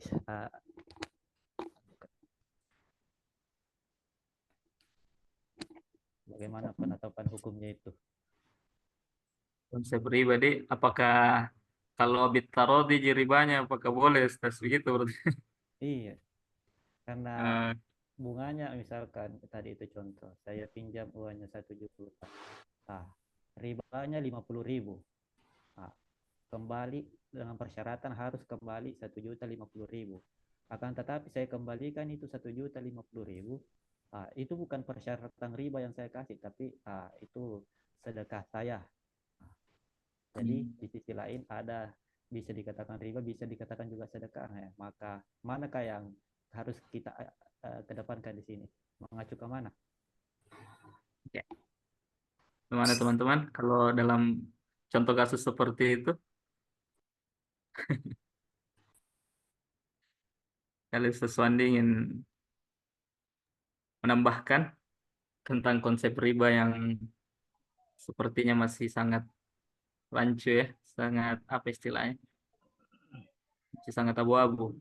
Bagaimana penetapan hukumnya itu? Konsep pribadi, apakah kalau habit tarodi ribanya apakah boleh Ustaz begitu berarti? Iya, karena Eh, bunganya misalkan tadi itu contoh, saya pinjam uangnya 1 juta. Ah, ribanya 50.000. Ah, kembali dengan persyaratan harus kembali 1.050.000. Akan tetapi saya kembalikan itu 1.050.000. Itu bukan persyaratan riba yang saya kasih, tapi itu sedekah saya. Jadi di sisi lain ada bisa dikatakan riba, bisa dikatakan juga sedekah. Ya. Maka manakah yang harus kita kedepankan di sini? Mengacu ke mana? ya. Gimana teman-teman? Kalau dalam contoh kasus seperti itu, kalau sesuatu ingin menambahkan tentang konsep riba yang sepertinya masih sangat rancu ya, sangat apa istilahnya, masih sangat abu-abu.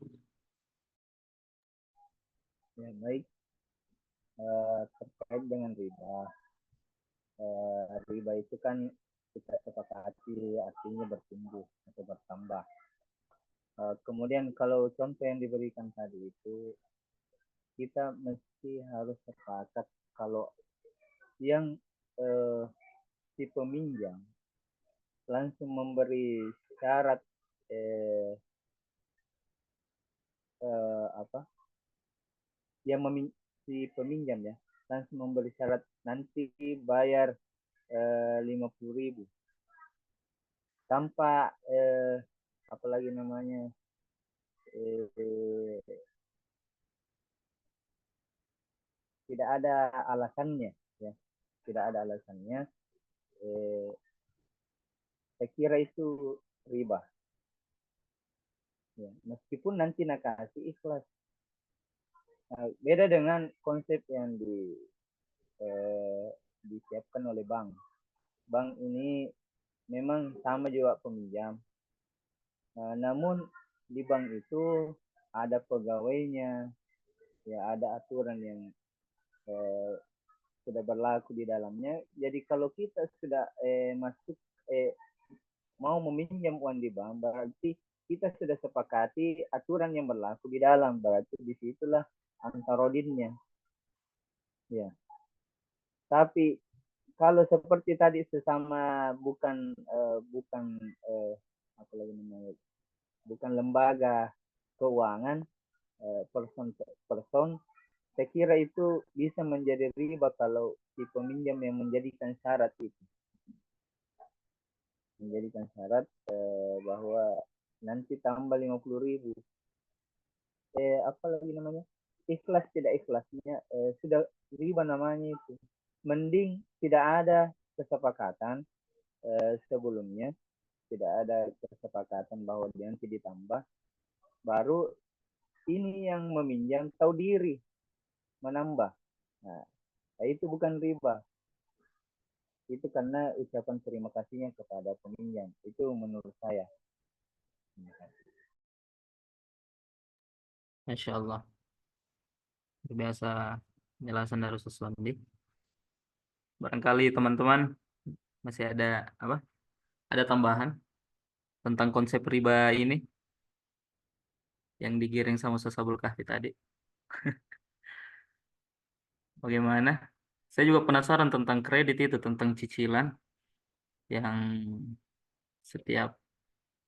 Ya, baik. Terkait dengan riba. Riba itu kan kita sepakati artinya bertumbuh atau bertambah. Kemudian kalau contoh yang diberikan tadi itu kita mesti harus sepakat kalau yang si peminjam langsung memberi syarat apa yang si peminjam ya langsung memberi syarat nanti bayar 50.000 tanpa apalagi namanya tidak ada alasannya ya tidak ada alasannya saya kira itu riba ya meskipun nanti nak kasih ikhlas. Beda dengan konsep yang disiapkan oleh bank. Bank ini memang sama juga peminjam. Namun di bank itu ada pegawainya, ya ada aturan yang sudah berlaku di dalamnya. Jadi kalau kita sudah masuk mau meminjam uang di bank, berarti kita sudah sepakati aturan yang berlaku di dalam. Berarti disitulah antarodinnya. Ya. Tapi kalau seperti tadi sesama bukan apa lagi namanya bukan lembaga keuangan person saya kira itu bisa menjadi riba kalau si peminjam yang menjadikan syarat itu menjadikan syarat bahwa nanti tambah 50.000 apa lagi namanya ikhlas tidak ikhlasnya sudah riba namanya itu mending tidak ada kesepakatan sebelumnya tidak ada kesepakatan bahwa nanti ditambah baru ini yang meminjam tahu diri menambah nah itu bukan riba itu karena ucapan terima kasihnya kepada peminjam itu menurut saya. Masya Allah, biasa penjelasan dari Ustaz Wandi. Barangkali teman-teman masih ada apa? Ada tambahan tentang konsep riba ini yang digiring sama Ustaz Abdul Kahfi tadi. Bagaimana? Saya juga penasaran tentang kredit itu, tentang cicilan yang setiap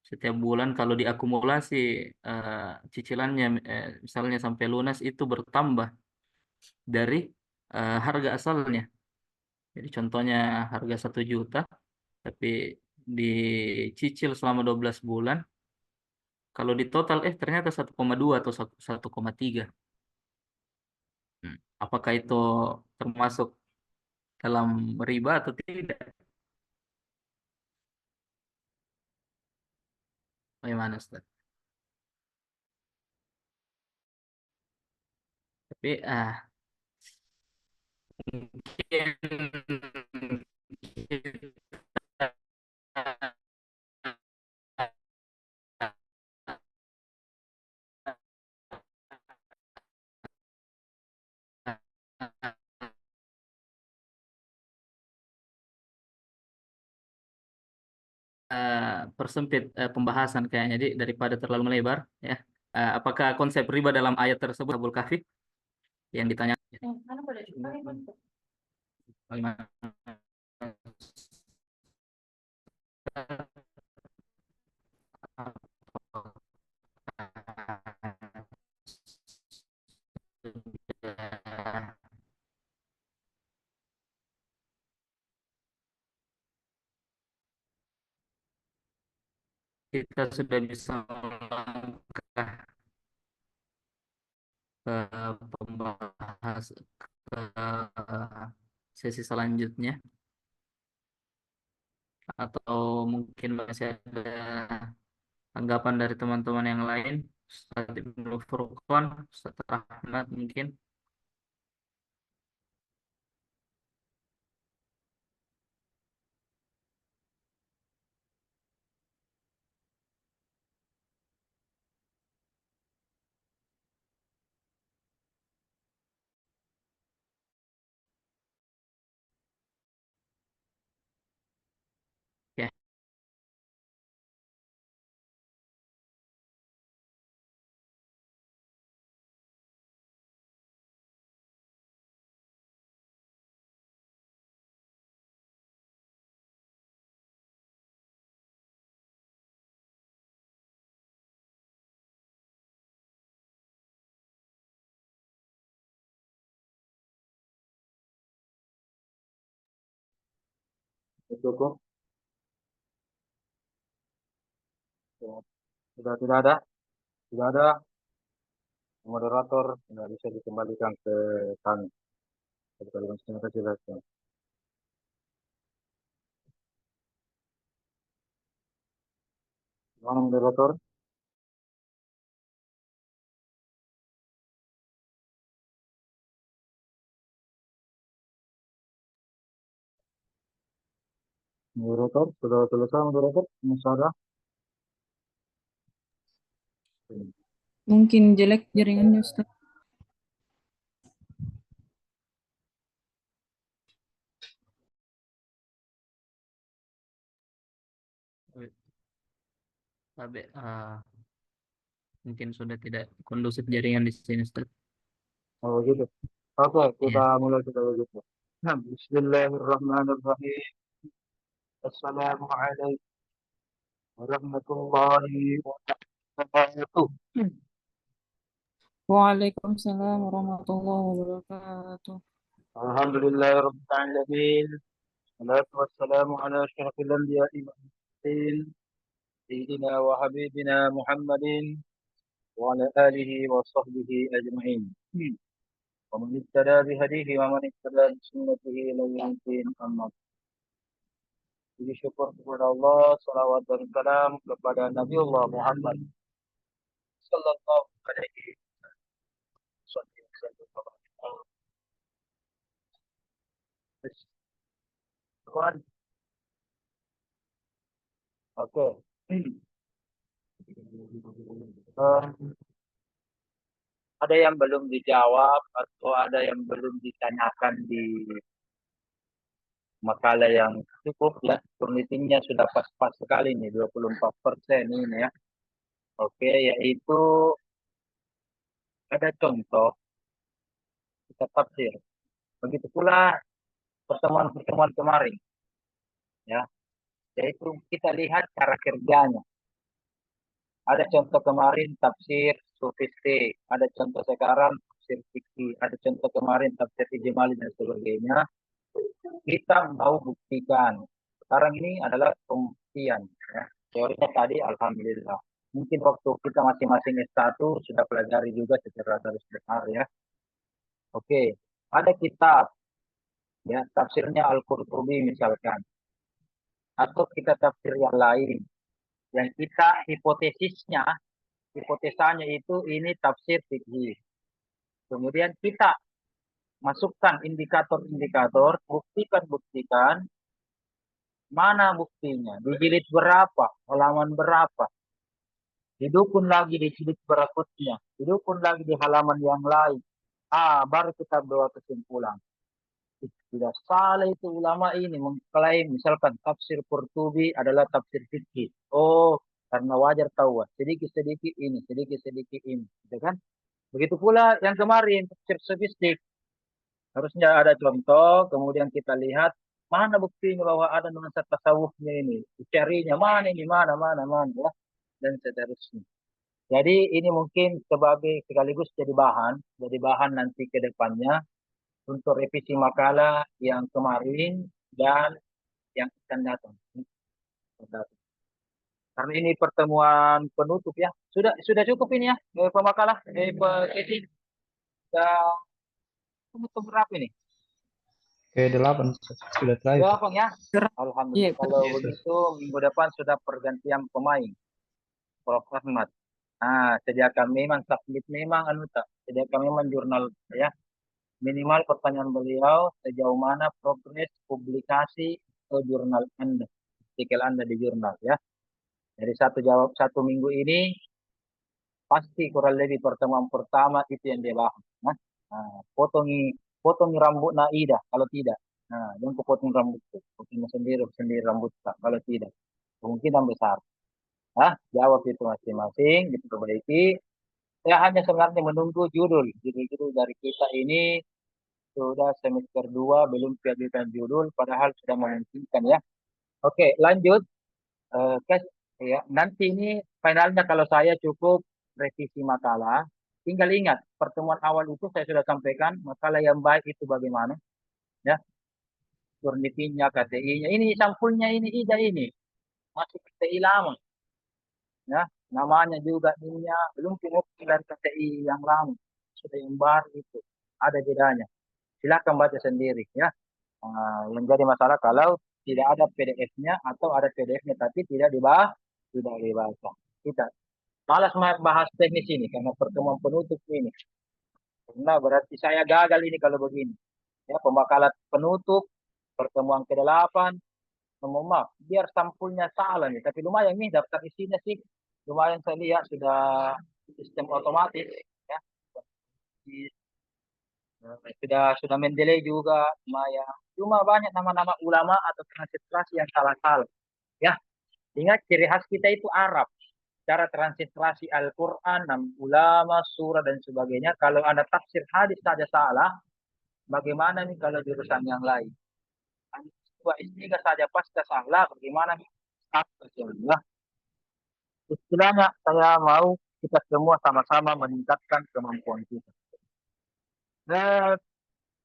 setiap bulan kalau diakumulasi eh, cicilannya misalnya sampai lunas itu bertambah dari harga asalnya. Jadi contohnya harga 1 juta, tapi dicicil selama 12 bulan. Kalau di total ternyata 1,2 atau 1,3. Apakah itu termasuk dalam riba atau tidak? Bagaimana Ustaz? Tapi mungkin persempit pembahasan kayaknya, jadi daripada terlalu melebar ya. Apakah konsep riba dalam ayat tersebut Abul Kahfi yang ditanya? Bagaimana? Kita sudah bisa melangkah ke pembahas ke sesi selanjutnya, atau mungkin masih ada tanggapan dari teman-teman yang lain? Ustaz Ibnu Furqan, Ustaz Rahmat mungkin. Ya, Cukup. Ya, sudah tidak ada. Tidak ada. Moderator tidak bisa dikembalikan ke kami. Terima kasih. Mana moderator? Moderator, sudah selesai moderator? Musyawarah? Mungkin jelek jaringannya Ustaz. tapi mungkin sudah tidak kondusif jaringan di sini, Ustaz. Oh gitu. Oke, kita Ya. mulai kita begitu. Nah, Bismillahirrahmanirrahim. Assalamualaikum warahmatullahi wabarakatuh. Waalaikumsalam warahmatullahi wabarakatuh. Alhamdulillahirabbil alamin. Wassalatu wassalamu ala asyrafil anbiya'i wal mursalin. Sayyidina wa habibina Muhammadin wa ala alihi wa sahbihi ajma'in. ومن اهتدى بهديه ومن اهتدى بسنته إلى يوم الدين أما بعد. Puji syukur kepada Allah, salawat dan salam kepada Nabiullah Muhammad sallallahu alaihi wasallam. Oke. Ada yang belum dijawab atau ada yang belum ditanyakan di makalah yang cukup ya. Penelitiannya sudah pas-pas sekali nih, 24% ini ya. Oke, yaitu ada contoh kita tafsir. Begitu pula pertemuan-pertemuan kemarin ya. Yaitu kita lihat cara kerjanya. Ada contoh kemarin tafsir sufistik, ada contoh sekarang tafsir fikih, ada contoh kemarin tafsir ijmali dan sebagainya. Kita mau buktikan. Sekarang ini adalah pembuktian. Ya. Teorinya tadi alhamdulillah. Mungkin waktu kita masing-masing S1 sudah pelajari juga secara garis besar ya. Oke, ada kitab ya tafsirnya Al-Qurtubi misalkan. Atau kita tafsir yang lain yang kita hipotesanya itu ini tafsir fikih. Kemudian kita masukkan indikator-indikator, buktikan mana buktinya, di jilid berapa, halaman berapa, didukun lagi di jilid berikutnya, didukun lagi di halaman yang lain. Baru kita bawa kesimpulan. Tidak salah itu ulama ini mengklaim misalkan tafsir Qurtubi adalah tafsir fikih. Oh, karena wajar tahu sedikit-sedikit ini, sedikit-sedikit ini, gitu kan? Begitu pula yang kemarin tafsir sofistik, harusnya ada contoh, kemudian kita lihat mana buktinya bahwa ada nuansa tasawufnya ini, carinya mana ini, mana, ya, dan seterusnya. Jadi ini mungkin sebagai sekaligus jadi bahan nanti ke depannya untuk revisi makalah yang kemarin dan yang akan datang. Karena ini pertemuan penutup ya. Sudah cukup ini ya pemakalah sesi sudah penutup berapa ini? Ke-8 sudah terakhir. Bang ya. Iya, Alhamdulillah. Kalau begitu minggu depan sudah pergantian pemain. Prof. Ahmad. Nah, sediakan memang submit memang sediakan memang jurnal ya. Minimal pertanyaan beliau sejauh mana progres publikasi ke jurnal Anda, artikel Anda di jurnal ya. Dari satu minggu ini pasti kurang lebih pertemuan pertama itu yang dia bahas. Nah, potongi rambut Naida kalau tidak. Nah, jangan potong rambut, potong sendiri rambut kalau tidak. Kemungkinan besar. Jawab itu masing-masing, diperbaiki. Saya hanya sebenarnya menunggu judul dari kita ini sudah semester 2 belum kehabisan judul padahal sudah memungkinkan ya. Oke, lanjut. Ya, nanti ini finalnya kalau saya cukup revisi makalah. Tinggal ingat, pertemuan awal itu saya sudah sampaikan makalah yang baik itu bagaimana ya. Turnitinnya, KTI-nya. Ini sampulnya ini ida ini. Masih KTI lama. Ya, namanya juga ininya belum pindah dari KTI yang lama. Sudah yang baru itu. Ada bedanya. Silakan baca sendiri ya. Yang jadi masalah kalau tidak ada PDF-nya atau ada PDF-nya tapi tidak dibaca. Kita malas bahas teknis ini karena pertemuan penutup ini. Karena berarti saya gagal ini kalau begini. Ya, pembakalan penutup pertemuan ke-8. Mohon maaf, biar sampulnya salah nih, tapi lumayan nih daftar isinya sih. Lumayan saya lihat sudah sistem otomatis ya. Sudah mendelay juga lumayan. Cuma banyak nama-nama ulama atau transliterasi yang salah-salah. Ya, ingat ciri khas kita itu Arab. Cara transliterasi Al-Quran, nama ulama, surah dan sebagainya. Kalau Anda tafsir hadis saja salah, bagaimana nih kalau jurusan yang lain? Dua istilah saja pasca salah, bagaimana nih? Ya. Istilahnya saya mau kita semua sama-sama meningkatkan kemampuan kita.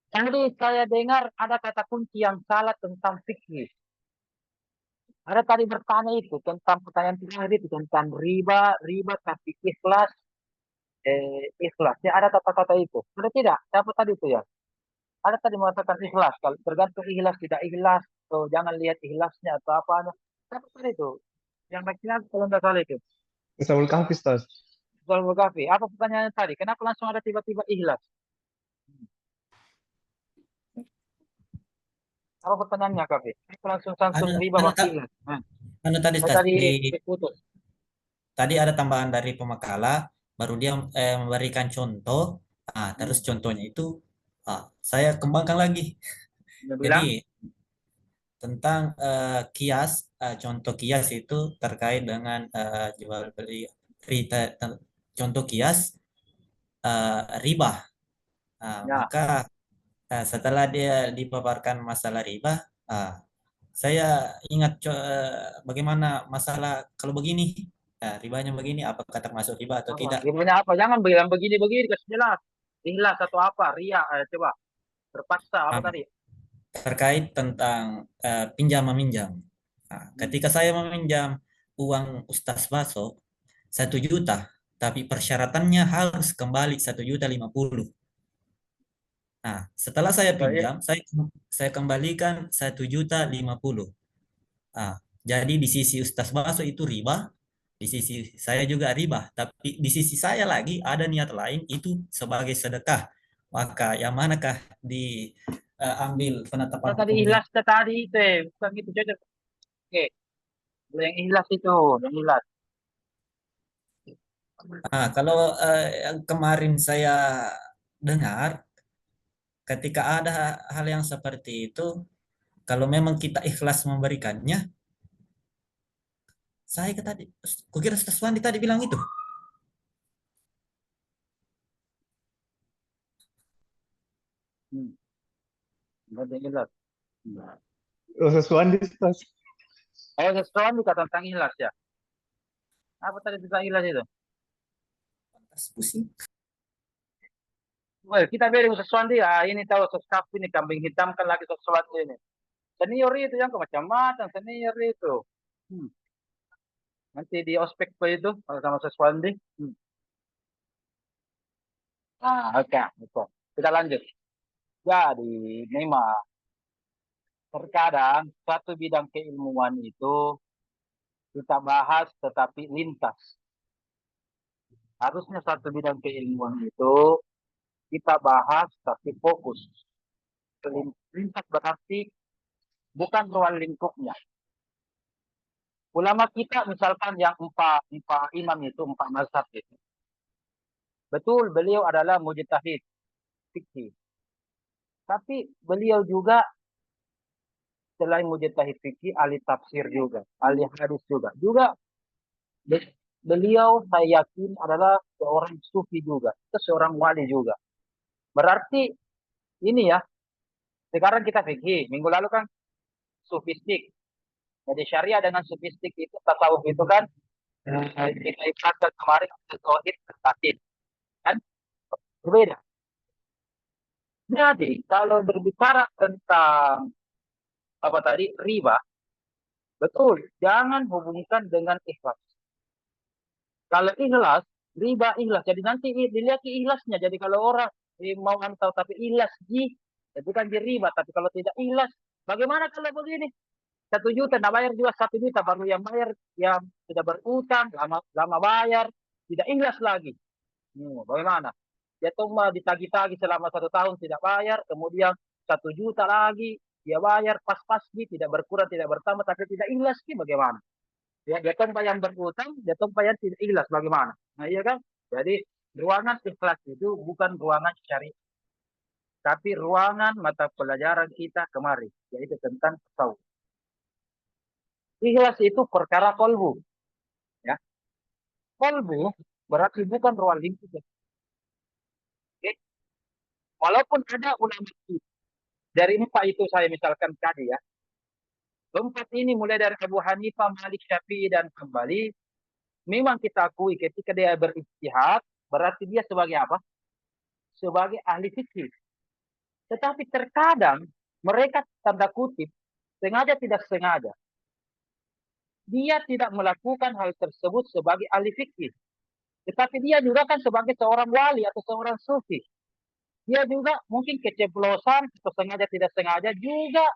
Tadi saya dengar ada kata kunci yang salah tentang fikih. Ada tadi bertanya itu tentang pertanyaan terakhir itu tentang riba tapi ikhlas, ikhlas. Ya ada kata-kata itu. Ada tidak? Siapa tadi itu ya? Ada tadi mengatakan ikhlas. Kalau tergantung ikhlas tidak ikhlas, so jangan lihat ikhlasnya atau apa. Siapa tadi itu? Yang laki-laki kalau tidak salah itu. Ustazul Kahfi, Ustaz. Ustazul Kahfi. Apa pertanyaannya tadi? Kenapa langsung ada tiba-tiba ikhlas? Apa pertanyaannya, Kahfi? Kenapa langsung riba pakai ikhlas? Tadi Ustaz, Tadi ada tambahan dari pemakalah, baru dia memberikan contoh. Terus contohnya itu saya kembangkan lagi. Jadi tentang kias, contoh kias itu terkait dengan jual beli contoh kias riba. Maka setelah dia dipaparkan masalah riba, saya ingat bagaimana masalah kalau begini, ribanya begini, apakah termasuk riba atau tidak? Ribanya apa? Jangan bilang begini-begini, kasih jelas. Ikhlas atau apa? Ria, coba. Terpaksa, apa tadi? Terkait tentang pinjam meminjam. Ketika saya meminjam uang Ustaz Baso 1 juta, tapi persyaratannya harus kembali 1.050.000. Nah, setelah saya pinjam, saya kembalikan 1.050.000. Jadi di sisi Ustaz Baso itu riba, di sisi saya juga riba, tapi di sisi saya lagi ada niat lain itu sebagai sedekah. Maka yang manakah diambil penetapan tadi ikhlas tadi itu, bukan gitu cocok. Oke, yang ikhlas itu, yang ikhlas. Kalau yang kemarin saya dengar ketika ada hal yang seperti itu, kalau memang kita ikhlas memberikannya, saya tadi, kukira Ustaz Wandi tadi bilang itu. Berarti ikhlas. Sesuatu Ustaz. Oh, sesuatu kata tentang ikhlas ya. Apa tadi tentang ikhlas itu? Pusing. Well, kita beri sesuatu ya. Ini tahu sesuatu ini kambing hitam kan lagi sesuatu ini. Senior itu yang macam-macam senior itu. Nanti di ospek itu kalau sama sesuatu. Oke, betul. Kita lanjut. Jadi, memang terkadang satu bidang keilmuan itu kita bahas tetapi lintas. Harusnya satu bidang keilmuan itu kita bahas tapi fokus. Lintas berarti bukan ruang lingkupnya. Ulama kita misalkan yang empat imam itu, empat mazhab itu. Betul, beliau adalah mujtahid fikih. Tapi beliau juga selain mujtahid fikih, ahli tafsir juga, ahli hadis juga. Beliau saya yakin adalah seorang sufi juga, seorang wali juga. Berarti ini ya, sekarang kita fikih, minggu lalu kan sufistik. Jadi syariah dengan sufistik itu, tasawuf itu kan kita ikatkan kemarin tauhid tauhid kan berbeda. Jadi kalau berbicara tentang apa tadi riba, betul, jangan hubungkan dengan ikhlas. Kalau ikhlas, riba ikhlas. Jadi nanti dilihat ikhlasnya. Jadi kalau orang mau tahu tapi ikhlas itu kan di riba. Tapi kalau tidak ikhlas, bagaimana kalau begini? 1 juta, tidak bayar juga 1 juta. Baru yang bayar, yang sudah berutang, lama bayar, tidak ikhlas lagi. Bagaimana? Dia cuma ditagih-tagih selama 1 tahun tidak bayar, kemudian 1 juta lagi, dia bayar pas-pas tidak berkurang, tidak bertambah, tapi tidak ikhlas bagaimana? Ya, dia tumpah yang berutang, dia tumpah yang tidak ikhlas bagaimana? Nah, iya kan? Jadi ruangan ikhlas itu bukan ruangan syariah, tapi ruangan mata pelajaran kita kemarin, yaitu tentang tasawuf. Ikhlas itu perkara kolbu, ya. Kolbu berarti bukan ruang lingkup. Oke? Walaupun ada ulama dari empat itu saya misalkan tadi ya, empat ini mulai dari Abu Hanifah, Malik, Syafi'i dan Hambali. Memang kita akui ketika dia berijtihad, berarti dia sebagai apa? Sebagai ahli fikih. Tetapi terkadang mereka tanda kutip, sengaja tidak sengaja, dia tidak melakukan hal tersebut sebagai ahli fikih. Tetapi dia juga kan sebagai seorang wali atau seorang sufi. Dia juga mungkin keceplosan atau sengaja tidak sengaja juga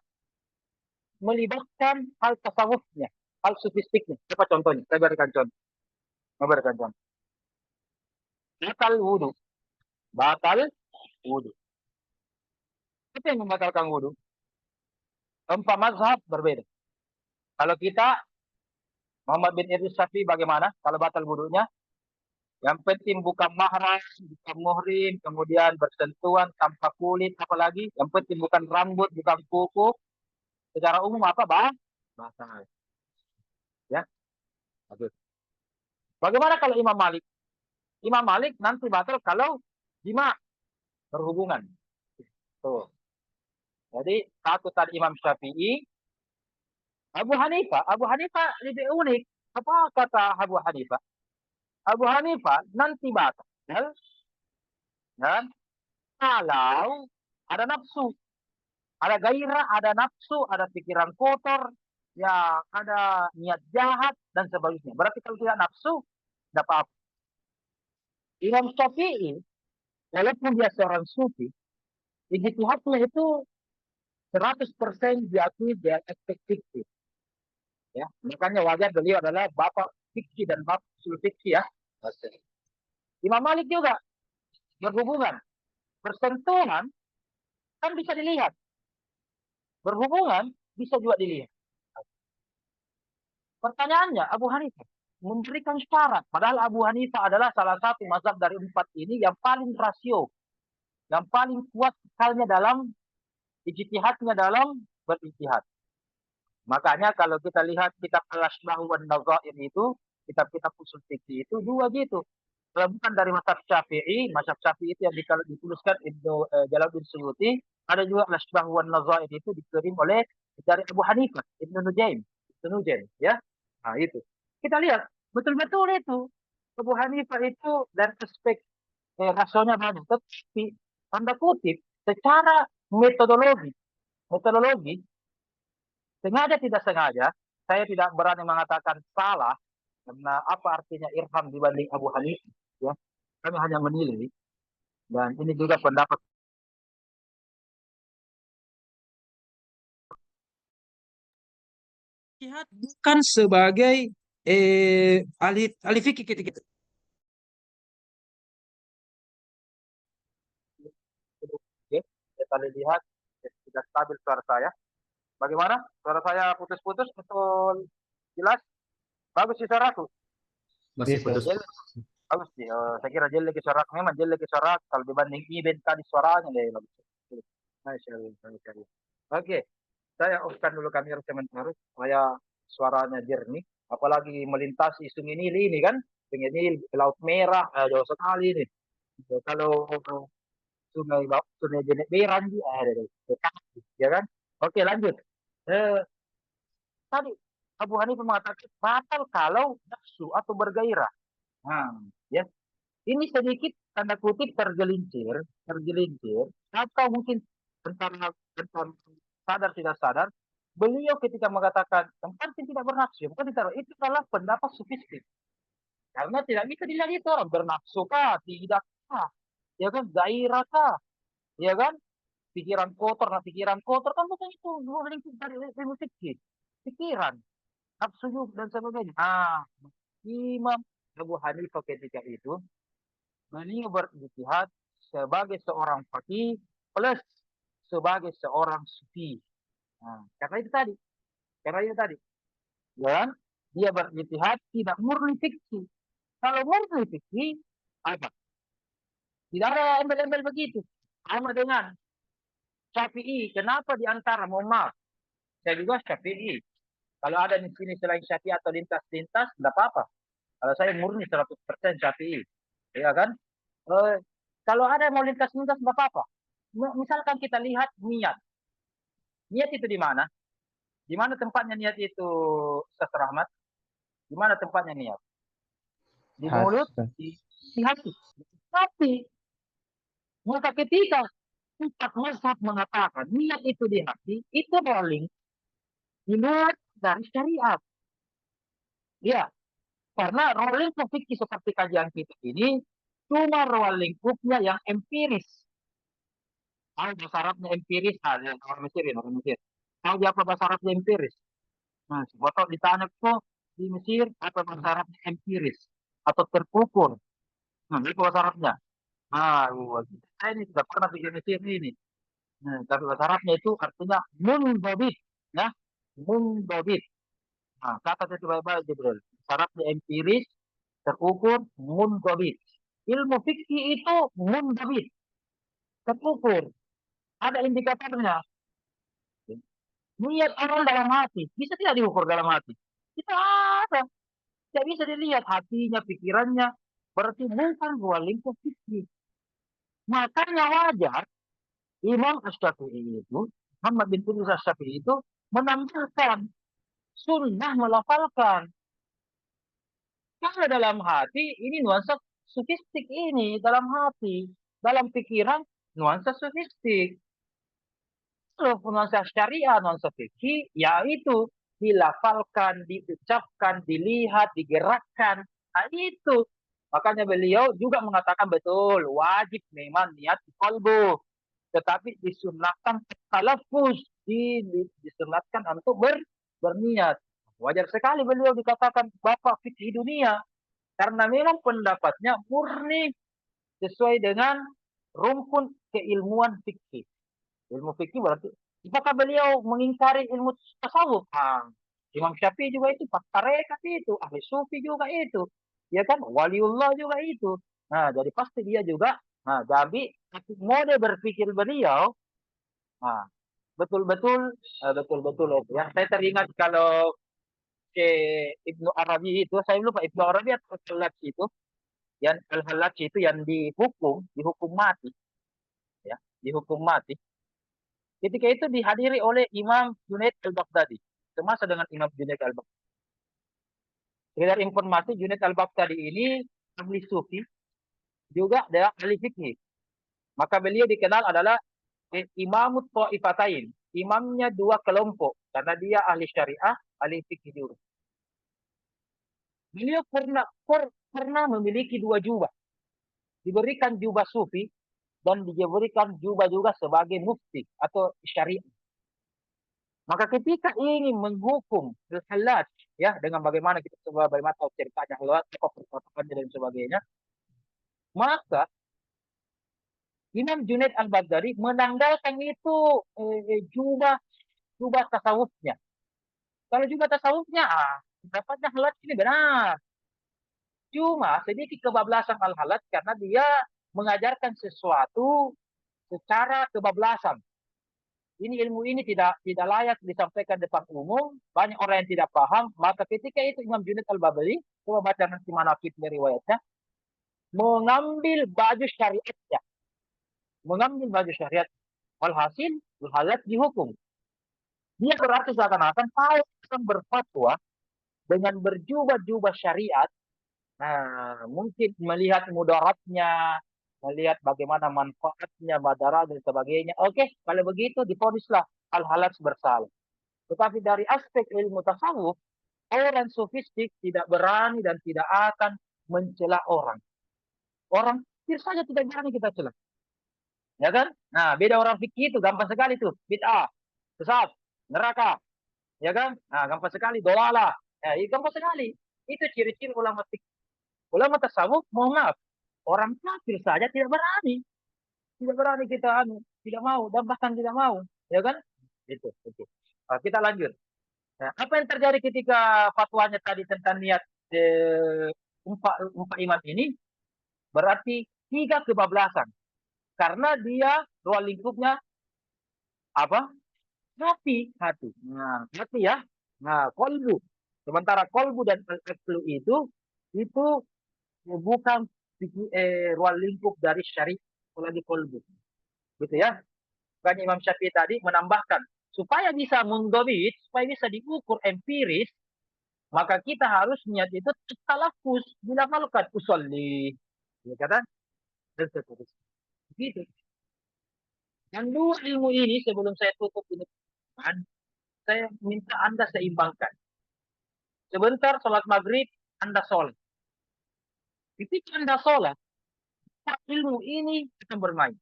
melibatkan hal tasawufnya, hal sufistiknya. Apa contohnya? Saya berikan contoh. Batal wudhu. Apa yang membatalkan wudhu? Empat mazhab berbeda. Kalau kita, Muhammad bin Idris Syafi'i bagaimana? Kalau batal wudhunya, yang penting bukan mahram, bukan muhrim, kemudian bersentuhan tanpa kulit, apalagi. Yang penting bukan rambut, bukan kuku. Secara umum apa? Batal. Ya. Bagus. Bagaimana kalau Imam Malik? Imam Malik nanti batal kalau jima, berhubungan. Tuh. Jadi satu tadi Imam Syafi'i, Abu Hanifah lebih unik. Apa kata Abu Hanifah? Abu Hanifah nanti batal dan kalau ada nafsu, ada gairah, ada nafsu, ada pikiran kotor, ya ada niat jahat dan sebagainya. Berarti kalau tidak nafsu, tidak apa-apa. Imam Syafi'i, walaupun dia seorang sufi, ijtihadnya itu 100% diakui dia efektif. Ya, makanya wajar beliau adalah bapak fikih dan bapak usul fikih ya. Imam Malik juga berhubungan, bersentuhan kan bisa dilihat, berhubungan bisa juga dilihat. Pertanyaannya, Abu Hanifah memberikan syarat, padahal Abu Hanifah adalah salah satu mazhab dari empat ini yang paling rasio, yang paling kuat halnya dalam ijtihadnya dalam berijtihad. Makanya kalau kita lihat kitab Al-Asbah wan Nadzair itu, kitab-kitab usul fikih itu dua gitu. Kalau bukan dari mazhab Syafi'i itu yang dituliskan Jalaluddin Suyuti, ada juga Al-Asbah wan Nadzair itu dikirim oleh dari Abu Hanifah, Ibnu Nujaim, ya. Nah, itu. Kita lihat betul-betul itu Abu Hanifah itu dari aspek rasionalnya banyak, tapi tanda kutip secara metodologi sengaja tidak sengaja, saya tidak berani mengatakan salah, karena apa artinya Irham dibanding Abu Hanifah, ya. Kami hanya menilai, dan ini juga pendapat bukan sebagai ahli fikih ketika ya. Kita lihat tidak stabil suara saya. Bagaimana? Suara saya putus-putus betul jelas? Bagus sih suaraku. Masih Bisa. putus. Bagus sih. Saya kira jelek suara, memang jelek suara kalau dibanding event tadi suaranya deh bagus. Masya Allah. Oke, saya off-kan dulu kamera sebentar supaya suaranya jernih. Apalagi melintasi Sungai Nil ini kan, Sungai Nil, Laut Merah, jauh sekali nih. Kalau Sungai Jenek Beran, ya kan? Oke, lanjut. Tadi Abu Hanifah mengatakan batal kalau nafsu atau bergairah. Nah, ya. Ini sedikit tanda kutip tergelincir, atau mungkin tentang sadar tidak sadar, beliau ketika mengatakan tempat tidak bernafsu, bukan ditaruh, itu adalah pendapat sufistik. Karena tidak bisa dilihat itu orang bernafsu kah, tidak kah, ya kan, gairah kah, ya kan, pikiran kotor kan bukan itu lingkup dari ilmu fikih, pikiran, nafsu dan sebagainya. Imam Abu Hanifah ketika itu beliau berijtihad sebagai seorang faqih plus sebagai seorang sufi. Karena itu tadi, ya, dia berijtihad tidak murni fikih. Kalau murni fikih apa? Tidak ada embel-embel begitu. Sama dengan Syafi'i. Kenapa di antara, mohon maaf, saya juga Syafi'i. Kalau ada di sini selain Syafi'i atau lintas-lintas, tidak apa-apa. Kalau saya murni 100% Syafi'i, ya kan? Kalau ada yang mau lintas-lintas, tidak apa-apa. Misalkan kita lihat niat. Niat itu di mana? Di mana tempatnya niat itu, Ustaz Rahmat? Di mana tempatnya niat? Di mulut, di hati. Tapi, maka ketika empat mazhab mengatakan niat itu di hati, itu rolling di luar dari syariat. Ya, karena rolling fikih seperti kajian kita ini cuma ruang lingkupnya yang empiris. Bahasa Arabnya empiris, orang Mesir. Tahu apa bahasa Arabnya empiris? Nah, waktu ditanya kok di Mesir apa bahasa Arabnya empiris atau terukur. Nah, itu bahasa Arabnya. Saya ini sudah pernah pergi Mesir ini. Nah, tapi bahasa Arabnya itu artinya mundabit, ya, mundabit. Nah, kata itu baik-baik Jibril. Bahasa Arabnya empiris, terukur, mundabit. Ilmu fikih itu mundabit, terukur. Ada indikatornya. Niat orang dalam hati. Bisa tidak diukur dalam hati? Tidak ada. Tidak bisa dilihat hatinya, pikirannya. Berarti bukan ruang lingkup fikih. Makanya wajar Imam Asy-Syafi'i itu, Muhammad bin Idris Asy-Syafi'i itu menampilkan sunnah melafalkan. Kalau dalam hati, ini nuansa sofistik ini. Dalam hati, dalam pikiran, nuansa sofistik. Kalau nuansa syariah, nuansa fikih, yaitu dilafalkan, diucapkan, dilihat, digerakkan. Nah, itu. Makanya beliau juga mengatakan betul, wajib memang niat di qalbu. Tetapi disunahkan talafuz, disunahkan untuk berniat. Wajar sekali beliau dikatakan bapak fikih dunia. Karena memang pendapatnya murni sesuai dengan rumpun keilmuan fikih. Ilmu fikih berarti, apakah beliau mengingkari ilmu tasawuf? Imam Syafi'i juga itu, tarekat itu, ahli sufi juga itu, ya kan, waliullah juga itu. Nah, jadi pasti dia juga, jadi Tapi mode berpikir beliau, nah, betul-betul itu. Yang saya teringat kalau ke Ibnu Arabi itu, saya lupa Ibnu Arabi atau Al-Hallaj itu, yang Al-Hallaj itu yang dihukum mati, ya, dihukum mati. Ketika itu dihadiri oleh Imam Junaid Al-Baghdadi, semasa dengan Imam Junaid Al-Baghdadi. Sekedar informasi, Junaid Al-Baghdadi ini ahli sufi, juga adalah ahli fikih. Maka beliau dikenal adalah Imamut Ta'ifatain, imamnya dua kelompok, karena dia ahli syariah, ahli fikih juga. Beliau pernah memiliki dua jubah. Diberikan jubah sufi dan diberikan jubah juga sebagai mufti atau syariah. Maka ketika ingin menghukum Al-Hallaj, ya, dengan bagaimana kita coba bagaimana tahu ceritanya Al-Hallaj, perkataannya dan sebagainya, maka Imam Junaid Al-Baghdadi menanggalkan itu jubah tasawufnya. Kalau jubah tasawufnya, dapatnya Hallaj ini benar. Cuma sedikit kebablasan Al-Hallaj karena dia mengajarkan sesuatu secara kebablasan. Ini ilmu ini tidak layak disampaikan depan umum, banyak orang yang tidak paham. Maka ketika itu Imam Junaid Al-Baghdadi, coba baca nanti manaqib dari riwayatnya, mengambil baju syariatnya. Mengambil baju syariat. Walhasil, Al-Hallaj dihukum. Dia berarti seakan-akan saya akan berfatwa dengan berjubah-jubah syariat. Nah, mungkin melihat mudaratnya, melihat bagaimana manfaatnya, madarat dan sebagainya. Oke, kalau begitu divonislah Al-Hallaj bersalah. Tetapi dari aspek ilmu tasawuf, orang sofistik tidak berani dan tidak akan mencela orang. Orang kafir saja tidak berani kita cela. Ya kan? Nah, beda orang fikih itu gampang sekali tuh. Bid'ah, sesat, neraka. Ya kan? Nah, gampang sekali dolalah. Ya, gampang sekali. Itu ciri-ciri ulama fikih. Ulama tasawuf, mohon maaf, orang kafir saja tidak berani kita tidak mau dan bahkan tidak mau, ya kan? Itu. Nah, kita lanjut. Nah, apa yang terjadi ketika fatwanya tadi tentang niat empat imam ini? Berarti 3 kebablasan. Karena dia ruang lingkupnya apa? Hati. Nah, hati ya. Nah, kolbu. Sementara kolbu dan al-aqlu itu bukan ruang lingkup dari syariat, apalagi kolbu. Gitu ya. Kan Imam Syafi'i tadi menambahkan, supaya bisa mundobit, supaya bisa diukur empiris, maka kita harus niat itu talafus, dilafalkan, usolli. Ya kan? Dan seterusnya. Gitu. Dan dua ilmu ini sebelum saya tutup ini, saya minta Anda seimbangkan. Sebentar sholat maghrib, Anda sholat. Ketika Anda sholat, ilmu ini akan bermain.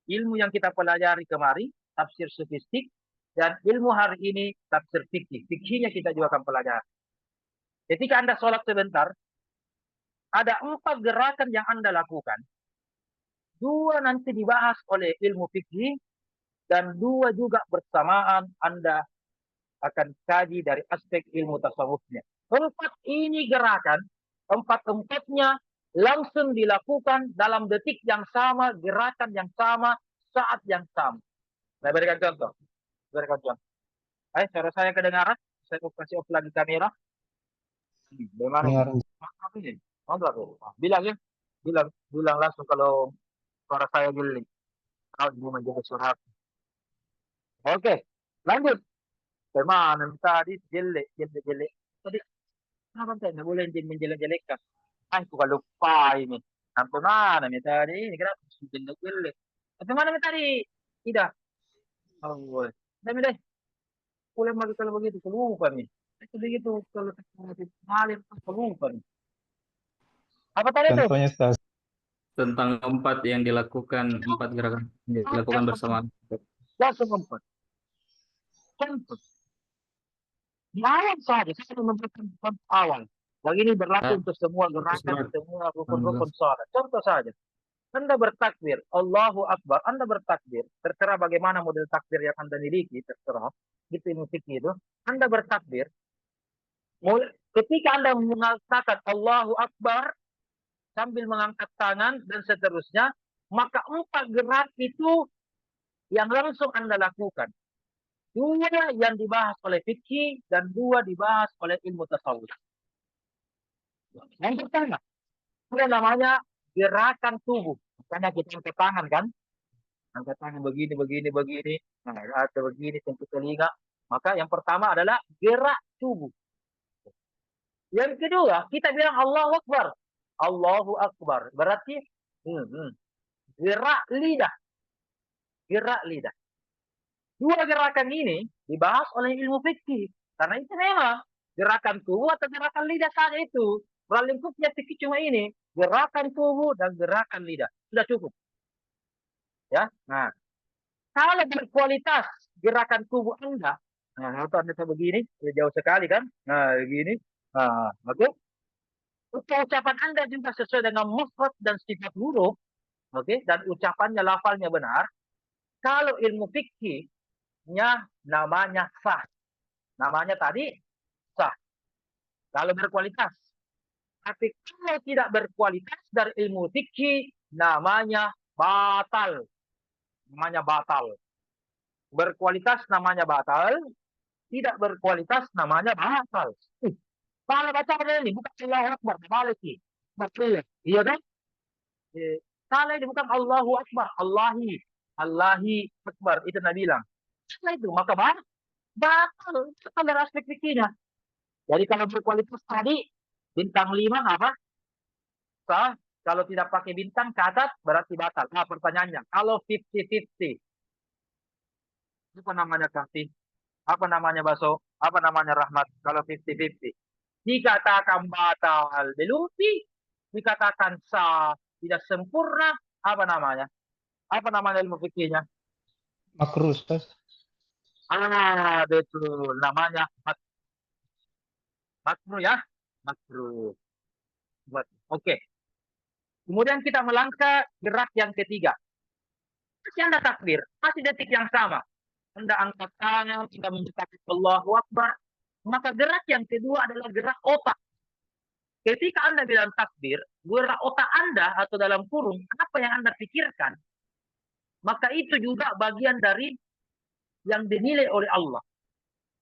Ilmu yang kita pelajari kemarin, tafsir sofistik, dan ilmu hari ini, tafsir fikih. Fikihnya kita juga akan pelajari. Ketika Anda sholat sebentar, ada 4 gerakan yang Anda lakukan. 2 nanti dibahas oleh ilmu fikih, dan 2 juga bersamaan Anda akan kaji dari aspek ilmu tasawufnya. 4 ini gerakan, 4-empatnya langsung dilakukan dalam detik yang sama, gerakan yang sama, saat yang sama. Saya berikan contoh. Suara saya kedengaran? Saya kasih off lagi kamera. Bagaimana? Bilang ya. Bilang langsung kalau suara saya geli. Kalau mau menjaga suara. Oke, lanjut. Bagaimana tadi jelek. Tadi kenapa saya nggak boleh menjelek-jelekkan? Aku kalau lupa ini. Sampai mana tadi? Ini kenapa jelek-jelek? Sampai mana tadi? Tidak. Oh, deh. Boleh lagi kalau begitu kelupa nih. Itu begitu kalau ngalir kelupa nih. Apa tadi itu? Contohnya Ustaz. Tentang 4 yang dilakukan, 4 gerakan yang dilakukan bersama. Langsung 4. Contoh. Di awal saja, saya memberikan contoh awal. Yang ini berlaku untuk semua gerakan, semua rukun-rukun sholat. Contoh saja. Anda bertakbir, Allahu Akbar, Anda bertakbir, terserah bagaimana model takbir yang Anda miliki, terserah, gitu fikih itu. Anda bertakbir, ketika Anda mengatakan Allahu Akbar, sambil mengangkat tangan dan seterusnya, maka 4 gerak itu yang langsung Anda lakukan. 2 yang dibahas oleh fikih dan 2 dibahas oleh ilmu tasawuf. Yang pertama, itu namanya gerakan tubuh. Makanya kita angkat tangan kan? Angkat tangan begini, begini, begini. Nah, atau begini, sentuh telinga. Maka yang pertama adalah gerak tubuh. Yang kedua, kita bilang Allahu Akbar. Allahu Akbar. Berarti gerak lidah. Gerak lidah. 2 gerakan ini dibahas oleh ilmu fikih. Karena itu memang gerakan tubuh atau gerakan lidah saja itu. Lingkupnya fikih cuma ini. Gerakan tubuh dan gerakan lidah. Sudah cukup. Ya. Nah, kalau berkualitas gerakan tubuh Anda, nah, atau Anda begini, jauh sekali kan? Nah, begini. Nah, oke. Ucapan Anda juga sesuai dengan mufrad dan sifat huruf, oke, dan ucapannya lafalnya benar. Kalau ilmu fikihnya namanya sah. Namanya tadi sah. Kalau berkualitas. Tapi kalau tidak berkualitas dari ilmu fikih namanya batal. Namanya batal. Berkualitas namanya batal, tidak berkualitas namanya batal. Kalau baca ini bukan Allahu Akbar, balik sih. Iya kan? Salah ini bukan Allahu Akbar, Allahi Akbar, itu Nabi bilang. Salah itu, maka batal. Salah dari aspek fikihnya. Jadi kalau berkualitas tadi, bintang 5 apa? Sah. Kalau tidak pakai bintang, catat, berarti batal. Nah, pertanyaannya, kalau 50-50, apa namanya kasih? Apa namanya Baso? Apa namanya Rahmat? Kalau 50-50. Dikatakan batal, belum dikatakan sah, tidak sempurna, apa namanya? Apa namanya ilmu fikihnya? Makruh, Ustaz. Betul. Namanya makruh ya. Makruh. Oke. Kemudian kita melangkah gerak yang ketiga. Masih Anda takbir, masih detik yang sama. Anda angkat tangan, Anda mengucapkan Allahu Akbar. Maka gerak yang kedua adalah gerak otak. Ketika Anda bilang takbir, gerak otak Anda atau dalam kurung, apa yang Anda pikirkan, maka itu juga bagian dari yang dinilai oleh Allah.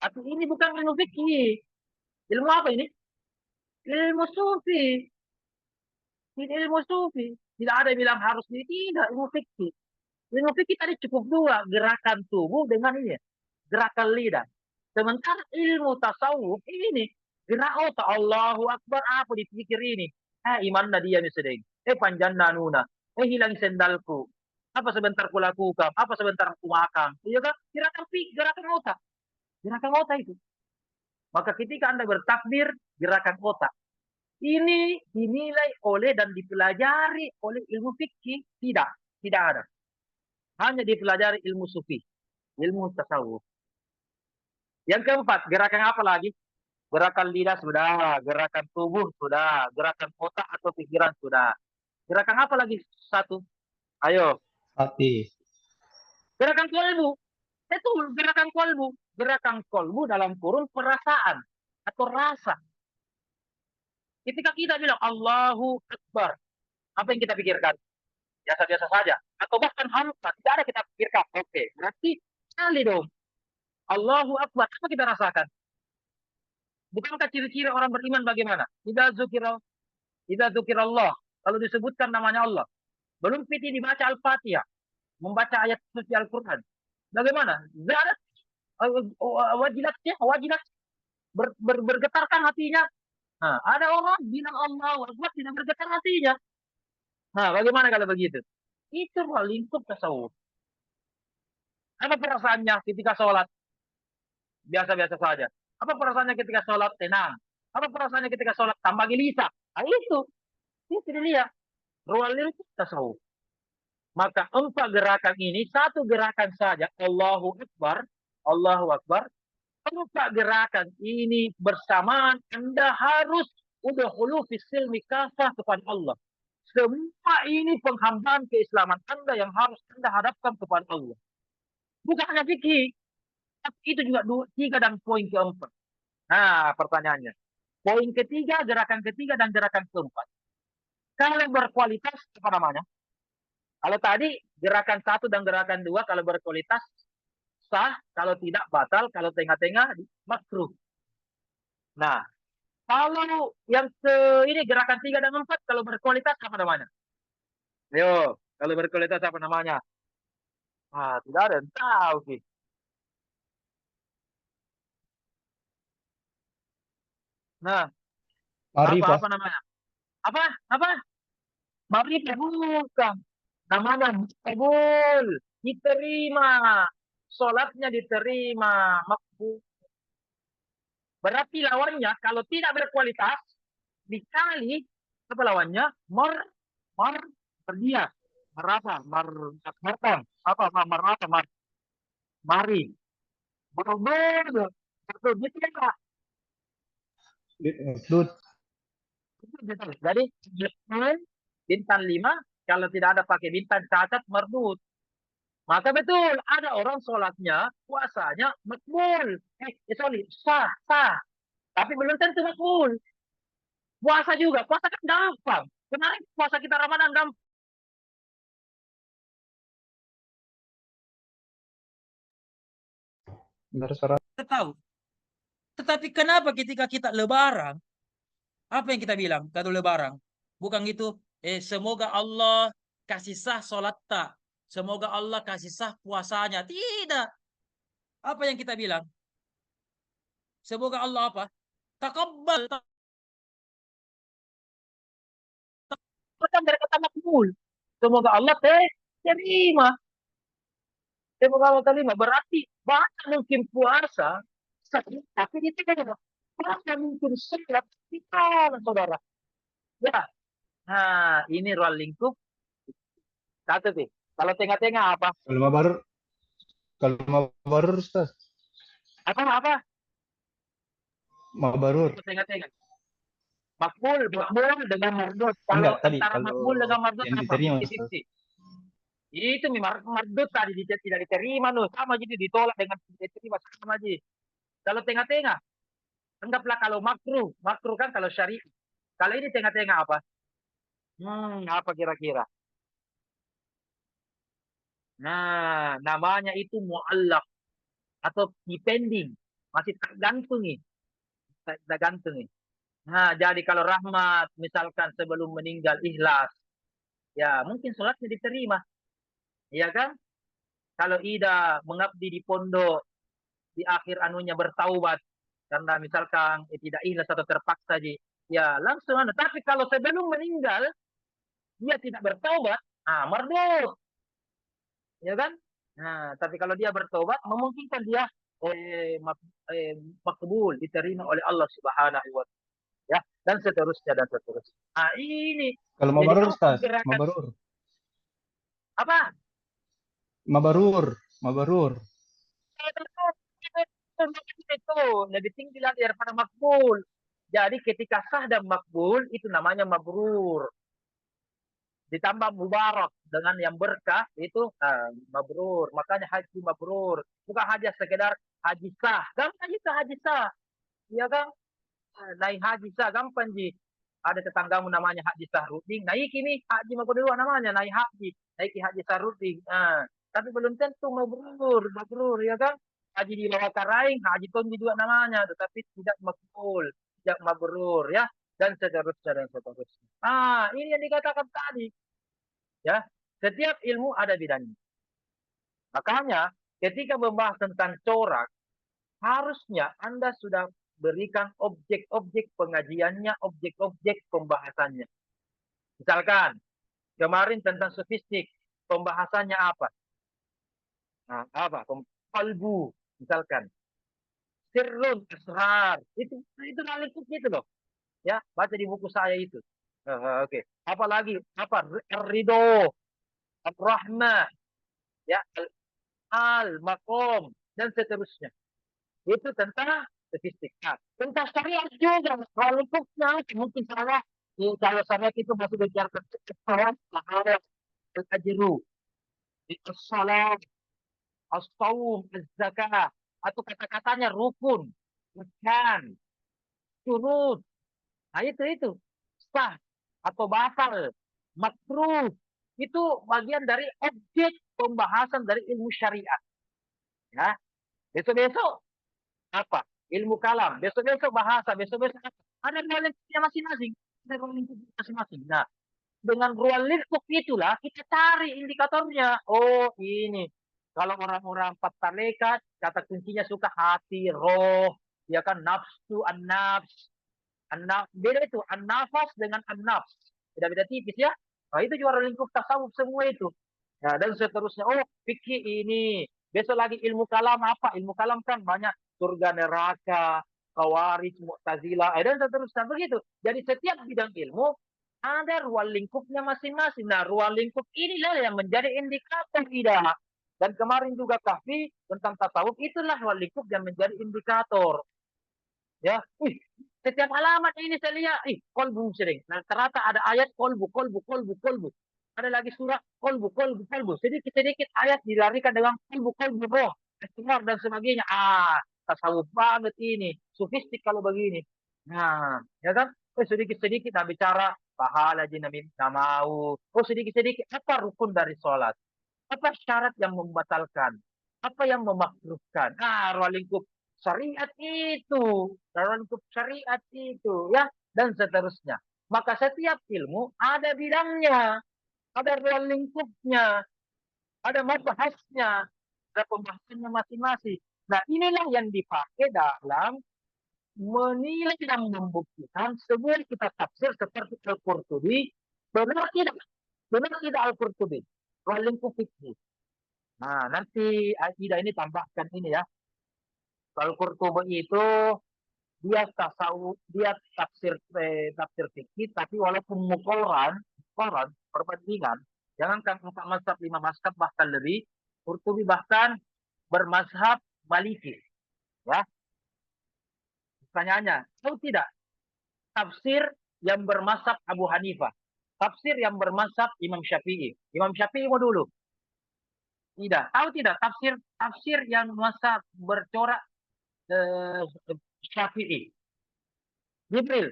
Atau ini bukan ilmu fikih. Ilmu apa ini? Ilmu sufi. Ini ilmu sufi. Tidak ada yang bilang harus ini. Tidak, ilmu fikih. Ilmu fikih tadi cukup 2, gerakan tubuh dengan ini, gerakan lidah. Sementara ilmu tasawuf ini, gerak otak, Allahu Akbar, apa dipikir ini? Iman dia misalnya. Panjang nanuna. Hilang sendalku. Apa sebentar ku lakukan? Apa sebentar ku makan? Iya kan? Gerakan otak. Gerakan otak itu. Maka ketika Anda bertakbir, gerakan otak. Ini dinilai oleh dan dipelajari oleh ilmu fikih? Tidak ada. Hanya dipelajari ilmu sufi, ilmu tasawuf. Yang keempat, gerakan apa lagi? Gerakan lidah sudah, gerakan tubuh sudah, gerakan otak atau pikiran sudah. Gerakan apa lagi? Satu. Ayo. Hati. Gerakan kolbu. Itu gerakan kolbu. Gerakan kolbu dalam kurung perasaan atau rasa. Ketika kita bilang Allahu Akbar, apa yang kita pikirkan? Biasa-biasa saja. Atau bahkan hampa, tidak ada kita pikirkan. Oke, berarti sekali dong. Allahu Akbar, apa kita rasakan? Bukankah ciri-ciri orang beriman bagaimana? Idza dzukirallah, kalau disebutkan namanya Allah. Belum piti dibaca Al-Fatihah, membaca ayat suci Al-Quran. Bagaimana? Zarat, wajilat, bergetarkan hatinya. Nah, ada orang bilang Allahu Akbar tidak bergetar hatinya. Nah, bagaimana kalau begitu? Itu lingkup tasawuf. Apa perasaannya ketika sholat? Biasa-biasa saja. Apa perasaannya ketika sholat? Tenang. Apa perasaannya ketika sholat? Tambah gelisah. Nah, itu dilihat. Ruang lingkup tasawuf. Maka 4 gerakan ini, 1 gerakan saja. Allahu Akbar. Allahu Akbar. 4 gerakan ini bersamaan. Anda harus udhulu fi silmi kafah kepada Allah. Semua ini penghambaan keislaman Anda yang harus Anda hadapkan kepada Allah. Bukan hanya fikih. Itu juga 3 dan poin keempat. Nah, pertanyaannya. Poin ketiga, gerakan ketiga, dan gerakan keempat. Kalau berkualitas, apa namanya? Kalau tadi gerakan 1 dan gerakan 2 kalau berkualitas sah, kalau tidak batal, kalau tengah-tengah makruh. Nah, kalau yang ini gerakan 3 dan 4 kalau berkualitas apa namanya? Ayo, kalau berkualitas apa namanya? Ah, tidak ada yang tahu sih. Nah, Ma'rifah. apa namanya? Apa? Ma'rifah bukan. Namanya makbul, diterima. Sholatnya diterima, makbul. Berarti lawannya kalau tidak berkualitas dikali apa lawannya? Mar dia. Apa? Mari. Betul. Diterima. Dud. Jadi bintang 5 kalau tidak ada pakai bintang cacat mardut. Maka betul ada orang sholatnya puasanya makbul. Sorry, sah. Tapi belum tentu makbul. Puasa juga, puasa kan gampang. Kemarin puasa kita Ramadan gampang. Benar, Sarah. Kita tahu. Tetapi kenapa ketika kita lebaran, apa yang kita bilang kalau lebaran? Bukan gitu, semoga Allah kasih sah sholat tak. Semoga Allah kasih sah puasanya. Tidak. Apa yang kita bilang? Semoga Allah apa? Takabbal. Bukan dari kata makbul. Semoga Allah terima. Semoga Allah terima. Berarti bahkan mungkin puasa, tapi diterima. Bahkan mungkin sholat, kita saudara. Ya. Nah, ini ruang lingkup. Satu sih. Kalau tengah-tengah apa? Kalau mabarur, Ustaz. Apa? Mabarur. Tengah-tengah. Makbul dengan mardut. Kalau Enggak, tadi antara kalau makbul dengan mardut yang apa? diterima, Ustaz. 50-50. Itu mardut tadi tidak diterima loh. Sama jadi ditolak dengan diterima sama aja. Kalau tengah-tengah, anggaplah kalau makruh kan kalau syariah. Kalau ini tengah-tengah apa? Apa kira-kira? Nah, namanya itu mu'allaq atau depending. Masih tergantung nih. Tergantung nih. Nah, jadi kalau rahmat, misalkan sebelum meninggal ikhlas, ya mungkin sholatnya diterima. Iya kan? Kalau Ida mengabdi di pondok, di akhir anunya bertaubat, karena misalkan tidak ikhlas atau terpaksa, ya langsung anu. Tapi kalau sebelum meninggal, dia tidak bertaubat, mardut. Ya kan? Nah, tapi kalau dia bertobat, memungkinkan dia makbul, diterima oleh Allah Subhanahu wa Ta'ala. Ya, dan seterusnya. Nah, ini Kalau jadi mabarur, apa Ustaz? gerakan Mabarur. apa? Mabarur. Itu lebih tinggi lagi daripada makbul. Jadi ketika sah dan makbul itu namanya mabrur. Ditambah mubarak dengan yang berkah itu mabrur. Makanya haji mabrur. Bukan haji sekedar haji sah. Gampang itu haji sah. Iya kan? Naik haji sah gampang ji. Ada tetanggamu namanya Haji Sahrudin. Naik ini haji mabrur namanya naik haji Sahrudin. Tapi belum tentu mabrur ya kan? Haji di Lawakaraing, haji Tonji juga namanya, tetapi tidak makbul, tidak mabrur ya, dan seterusnya. Ini yang dikatakan tadi. Ya, setiap ilmu ada bidangnya. Makanya ketika membahas tentang corak, harusnya Anda sudah berikan objek-objek pengajiannya, objek-objek pembahasannya. Misalkan kemarin tentang sofistik, pembahasannya apa? Nah, apa? Kalbu, misalkan. Sirrun, asrar. Itu lingkup gitu loh. Ya, baca di buku saya itu. Oke. Apalagi apa? Ridho, rahmah, ya, makom, dan seterusnya. Itu tentang statistik. Nah, tentang syariat juga. Kalau lingkupnya mungkin saya, kalau syariat itu masih bicara tentang salat, al-ajru, as-salat, as-sawm, az-zakah, atau kata-katanya rukun, bukan, surut. Nah itu sah atau batal, makruh, itu bagian dari objek pembahasan dari ilmu syariat. Ya, besok-besok apa? Ilmu kalam. Besok-besok bahasa. Besok-besok ada ruang lingkupnya masing-masing. Ada ruang lingkupnya masing-masing. Nah, dengan ruang lingkup itulah kita cari indikatornya. Oh, ini. Kalau orang-orang empat tarekat, kata kuncinya suka hati, roh, ya kan, nafsu, an-nafs. Beda itu, an-nafas dengan an-nafs. Beda-beda tipis ya. Nah, itu juga lingkup tasawuf semua itu. Nah, dan seterusnya. Oh, fikih ini. Besok lagi ilmu kalam apa? Ilmu kalam kan banyak surga neraka, khawarij, mu'tazilah, dan seterusnya begitu. Jadi setiap bidang ilmu ada ruang lingkupnya masing-masing. Nah, ruang lingkup inilah yang menjadi indikator tidak. Dan kemarin juga kahfi tentang tasawuf, itulah ruang lingkup yang menjadi indikator. Ya, setiap halaman ini saya lihat, kolbu sering. Nah, ternyata ada ayat kolbu. Ada lagi surat kolbu. Sedikit-sedikit ayat dilarikan dengan kolbu roh, istighfar dan sebagainya. Tasawuf banget ini, sufistik kalau begini. Nah, ya kan? Sedikit-sedikit nah bicara pahala jina minta mau. Sedikit-sedikit apa rukun dari sholat? Apa syarat yang membatalkan? Apa yang memakruhkan? Ruang lingkup syariat itu, ruang lingkup syariat itu, ya, dan seterusnya. Maka setiap ilmu ada bidangnya, ada ruang lingkupnya, ada mabahasnya, ada pembahasannya masing-masing. Nah, inilah yang dipakai dalam menilai dan membuktikan sebuah kitab tafsir seperti Al-Qurtubi. Benar tidak Al-Qurtubi? Ruang lingkup fikih. Nah, nanti Aida ini tambahkan ini ya. Al-Qurtubi itu dia tasawuf, dia tafsir fikih, tapi walaupun muqarran, perbandingan, jangankan 4 mazhab, 5 mazhab bahkan lebih, Qurtubi bahkan bermazhab Maliki. Ya. Pertanyaannya, tahu tidak tafsir yang bermazhab Abu Hanifah, tafsir yang bermazhab Imam Syafi'i. Imam Syafi'i mau dulu. Tidak. Tahu tidak tafsir yang mazhab bercorak Syafi'i. Jibril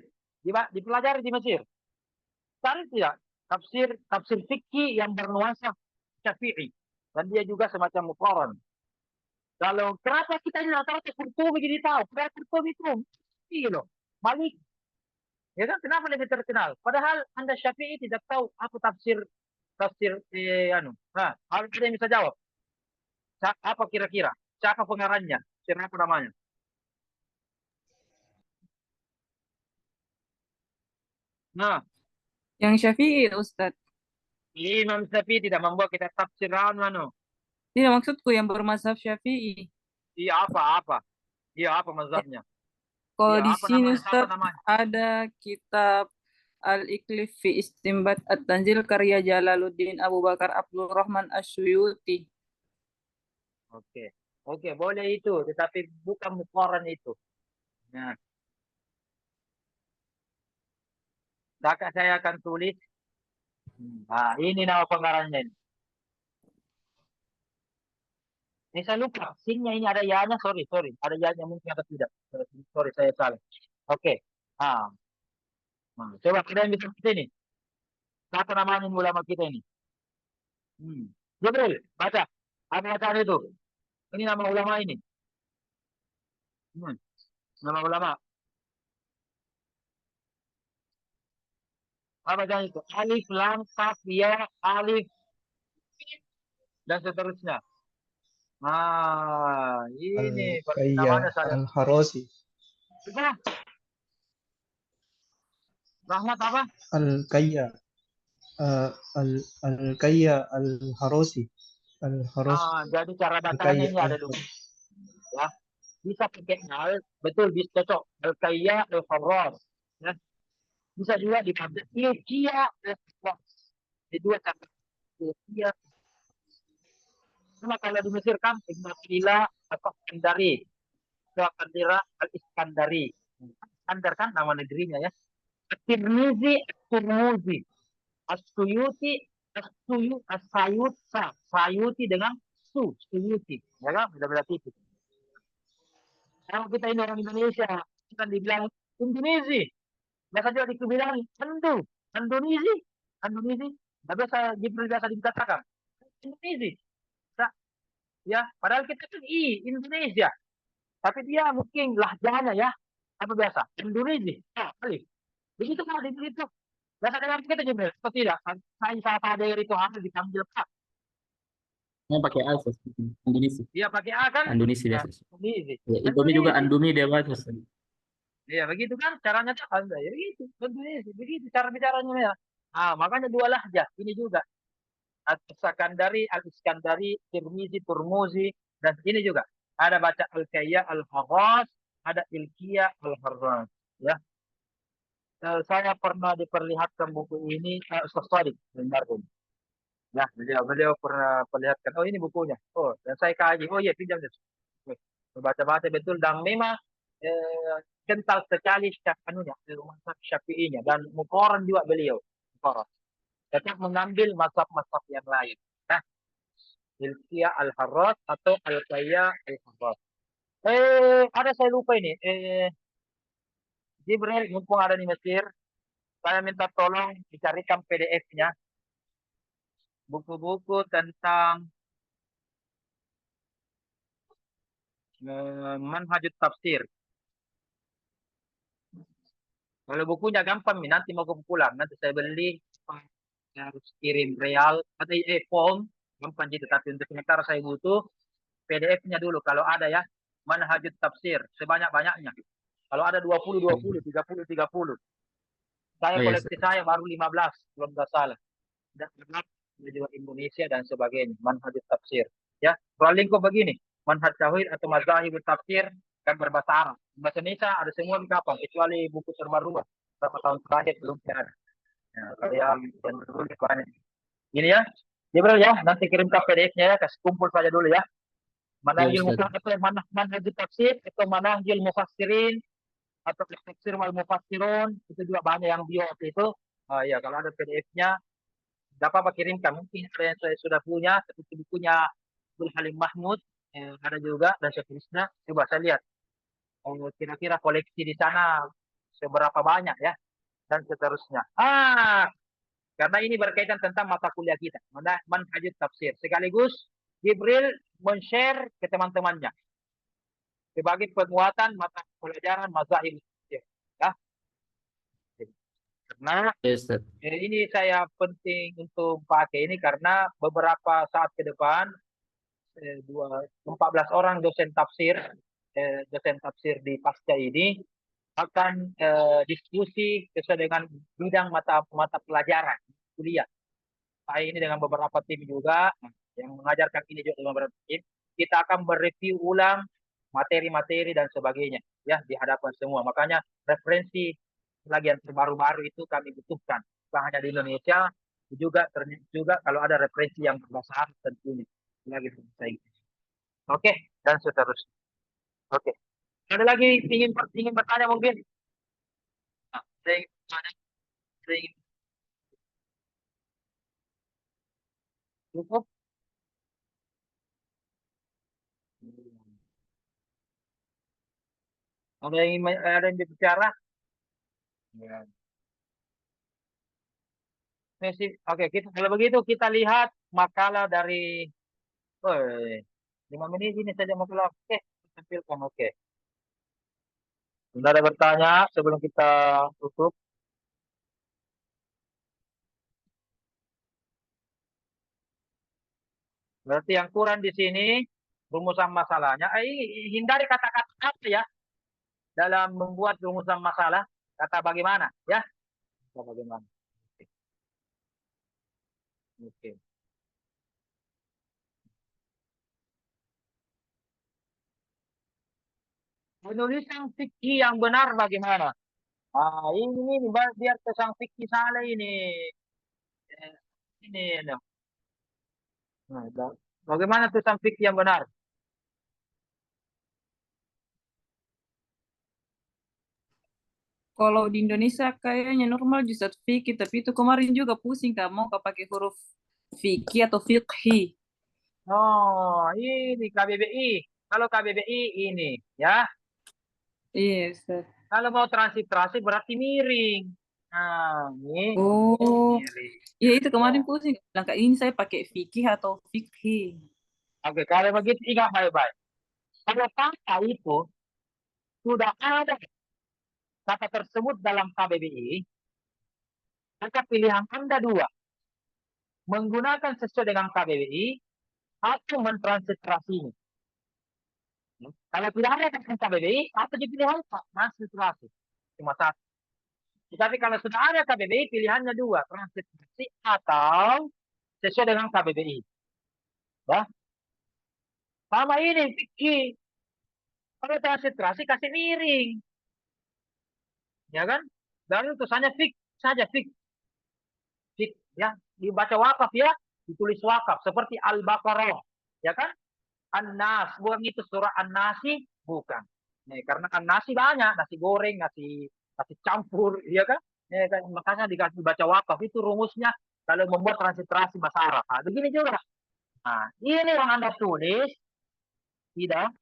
dipelajari di Mesir. Cari tidak tafsir fikih yang bernuansa Syafi'i, dan dia juga semacam muqarran. Kalau kenapa kita ini rata-rata Qurtubi begini tahu? Karena Qurtubi itu loh, Malik. Ya kan, kenapa lebih terkenal? Padahal Anda Syafi'i tidak tahu apa tafsir Nah, ada yang bisa jawab? Apa kira-kira? Siapa pengarangnya? Siapa namanya? Nah, Yang Syafi'i, Ustadz. Imam Syafi'i tidak membuat kita tafsiran Tidak, maksudku yang bermazhab Syafi'i. Iya apa? Iya apa mazhabnya? Kalau Iya di apa sini namanya? Siapa Ustadz namanya? ada kitab Al-Iklif fi Istimbat At-Tanzil karya Jalaluddin Abu Bakar Abdul Rahman Asyuyuti. Oke, boleh itu, tetapi bukan muqarran itu. Nah, saya akan tulis. Nah, ini nama pengarangnya ini. Ini saya lupa, sinnya ini ada ya-nya, sorry. Ada ya-nya mungkin atau tidak. Sorry, saya salah. Oke. Coba kita yang bisa kita ini. Siapa namanya ulama kita ini? Jibril, baca. Apa bacaan itu? Ini nama ulama ini. Nama ulama. Apa bacaan itu? Alif, lam, kaf, ya, alif, dan seterusnya. Ini namanya saya. Al-Kharosi. Rahmat apa? Al-Kayya. Al-Kayya Al-Kharosi. Jadi cara bacanya ini ada dulu. Ya. Bisa pakai betul, bisa cocok. Al-Kayya Al-Kharos. Ya. Bisa juga dipakai Ilkiya Al-Kharos. Di dua cara. Ilkiya. Cuma kalau di Mesir kan Ibn Atila Al-Iskandari. Al-Iskandari. Iskandar kan nama negerinya ya. At-Tirmizi, At-Turmuzi. As-Suyuti, Sayuti dengan Suyuti. Ya kan? Beda-beda tipis. Kalau kita ini orang Indonesia, kita dibilang Indonesia. Biasa juga dibilang Indonesi. Nggak biasa Jibril biasa dikatakan Indonesia. Ya, padahal kita kan Indonesia. Tapi dia mungkin lahjanya ya, apa biasa? Indonesia. Kali. Begitu kan begitu. Biasa dengan kita Jibril, atau tidak? Saya saat ada itu harus dipanggil Pak. Mau pakai A Ustaz. Indonesia. Dia pakai A kan? Indonesia Nah, biasa. Indonesia. Ya, Indomie juga Indonesia. Andumi dia baca Ustaz. Iya, begitu kan caranya tuh Anda. Ya begitu, Indonesia. Begitu cara bicaranya ya. Ah, makanya dua lahjah. Ini juga. Al-Sakandari, Al-Iskandari, Tirmizi, Turmuzi, dan ini juga. Ada baca Al-Kayya, Al-Harras, ada Ilkiya, Al-Harras. Ya. Saya pernah diperlihatkan buku ini, Ustaz Sadiq, almarhum. Ya, beliau pernah perlihatkan, oh ini bukunya. Oh, dan saya kaji, oh iya, pinjam deh. Baca-baca betul, dan memang kental sekali anunya, mazhab Syafi'inya, dan muqaran juga beliau. Muqaran. Tetap mengambil mazhab-mazhab yang lain. Nah, Ilkiya Al-Harras atau Al-Kayya Al-Harras. Ada saya lupa ini. Jibril, mumpung ada di Mesir, saya minta tolong dicarikan PDF-nya. Buku-buku tentang manhajut tafsir. Kalau bukunya gampang nih, nanti mau pulang, nanti saya beli, saya harus kirim real atau form, gampang gitu. Tapi untuk sementara saya butuh PDF-nya dulu. Kalau ada ya, manhajut tafsir sebanyak-banyaknya. Kalau ada 20, 20, 30, 30. Saya Oh, yes. koleksi saya baru 15, belum nggak salah. Dan juga Indonesia dan sebagainya, manhajut tafsir. Ya, soal lingkup begini, manhaj tauhid atau mazahib tafsir kan berbahasa Arab. Bahasa Indonesia ada semua di kapal, kecuali buku terbaru beberapa tahun terakhir belum ada. Ya, yang ini ya, Jibril ya, nanti kirim ke PDF-nya ya, kasih kumpul saja dulu ya. Manhajul mufassir, manhajul tafsir atau manhajul mufassirin atau tafsir wal mufassirun, itu juga banyak yang bio itu. Ya, kalau ada PDF-nya, tidak apa-apa kirimkan. Mungkin ada yang saya sudah punya, seperti bukunya Abdul Halim Mahmud, ada juga, dan seterusnya. Coba saya lihat. Kira-kira koleksi di sana seberapa banyak ya, dan seterusnya. Karena ini berkaitan tentang mata kuliah kita, manhajut tafsir. Sekaligus Jibril men-share ke teman-temannya sebagai penguatan mata pelajaran mazahib tafsir. Ya. Karena ini saya penting untuk pakai ini karena beberapa saat ke depan 14 orang dosen tafsir di pasca ini akan diskusi sesuai dengan bidang mata pelajaran kuliah. Saya ini dengan beberapa tim juga yang mengajarkan ini juga dengan beberapa tim. Kita akan mereview ulang materi-materi dan sebagainya ya di hadapan semua. Makanya referensi lagi yang terbaru-baru itu kami butuhkan. Bukan hanya di Indonesia, juga kalau ada referensi yang berbahasa Arab tentunya lagi saya. Oke, dan seterusnya. Oke. Ada lagi ingin bertanya mungkin? Saya ingin cukup. Ada yang bicara? Ya. Oke, kalau begitu kita lihat makalah dari 5 menit ini saja makalah. Oke, tampilkan. Oke. Sudah ada bertanya sebelum kita tutup? Berarti yang kurang di sini rumusan masalahnya. Hindari kata-kata apa ya dalam membuat rumusan masalah. Kata bagaimana ya? Kata bagaimana. Oke. Penulisan fikih yang benar bagaimana? Ini biar sang fikih salah ini. Ini. Nah, bagaimana sang fikih yang benar? Kalau di Indonesia kayaknya normal Ustaz fikih, tapi itu kemarin juga pusing mau pakai huruf fikih atau fikhi. Oh, ini KBBI. Kalau KBBI ini, ya. Iya, Ustaz. Kalau mau transliterasi berarti miring. Nah, ini Oh, kiri. iya itu kemarin Ya. pusing. Bilang Kak, ini saya pakai fikih atau fikih. Oke, kalau begitu ingat baik-baik. Kalau kata itu sudah ada kata tersebut dalam KBBI, maka pilihan Anda dua. Menggunakan sesuai dengan KBBI atau mentransliterasinya. Kalau tidak ada kata KBBI, apa jadi pilihan? Transliterasi. Cuma satu. Tetapi kalau sudah ada KBBI, pilihannya dua. Transliterasi atau sesuai dengan KBBI. Ya. Sama ini, fikih. Kalau transliterasi kasih miring. Ya kan? Dan tulisannya fik saja, fik. Fik, ya. Dibaca wakaf ya, ditulis wakaf. Seperti Al-Baqarah. Ya kan? An-Nas. Bukan itu surah An-Nasi. Bukan. Nih, karena An-Nasi banyak. Nasi goreng, nasi campur. Ya kan? Ya, kan? Makanya dikasih baca wakaf. Itu rumusnya kalau membuat transliterasi bahasa Arab. Nah, begini juga. Nah, ini yang Anda tulis tidak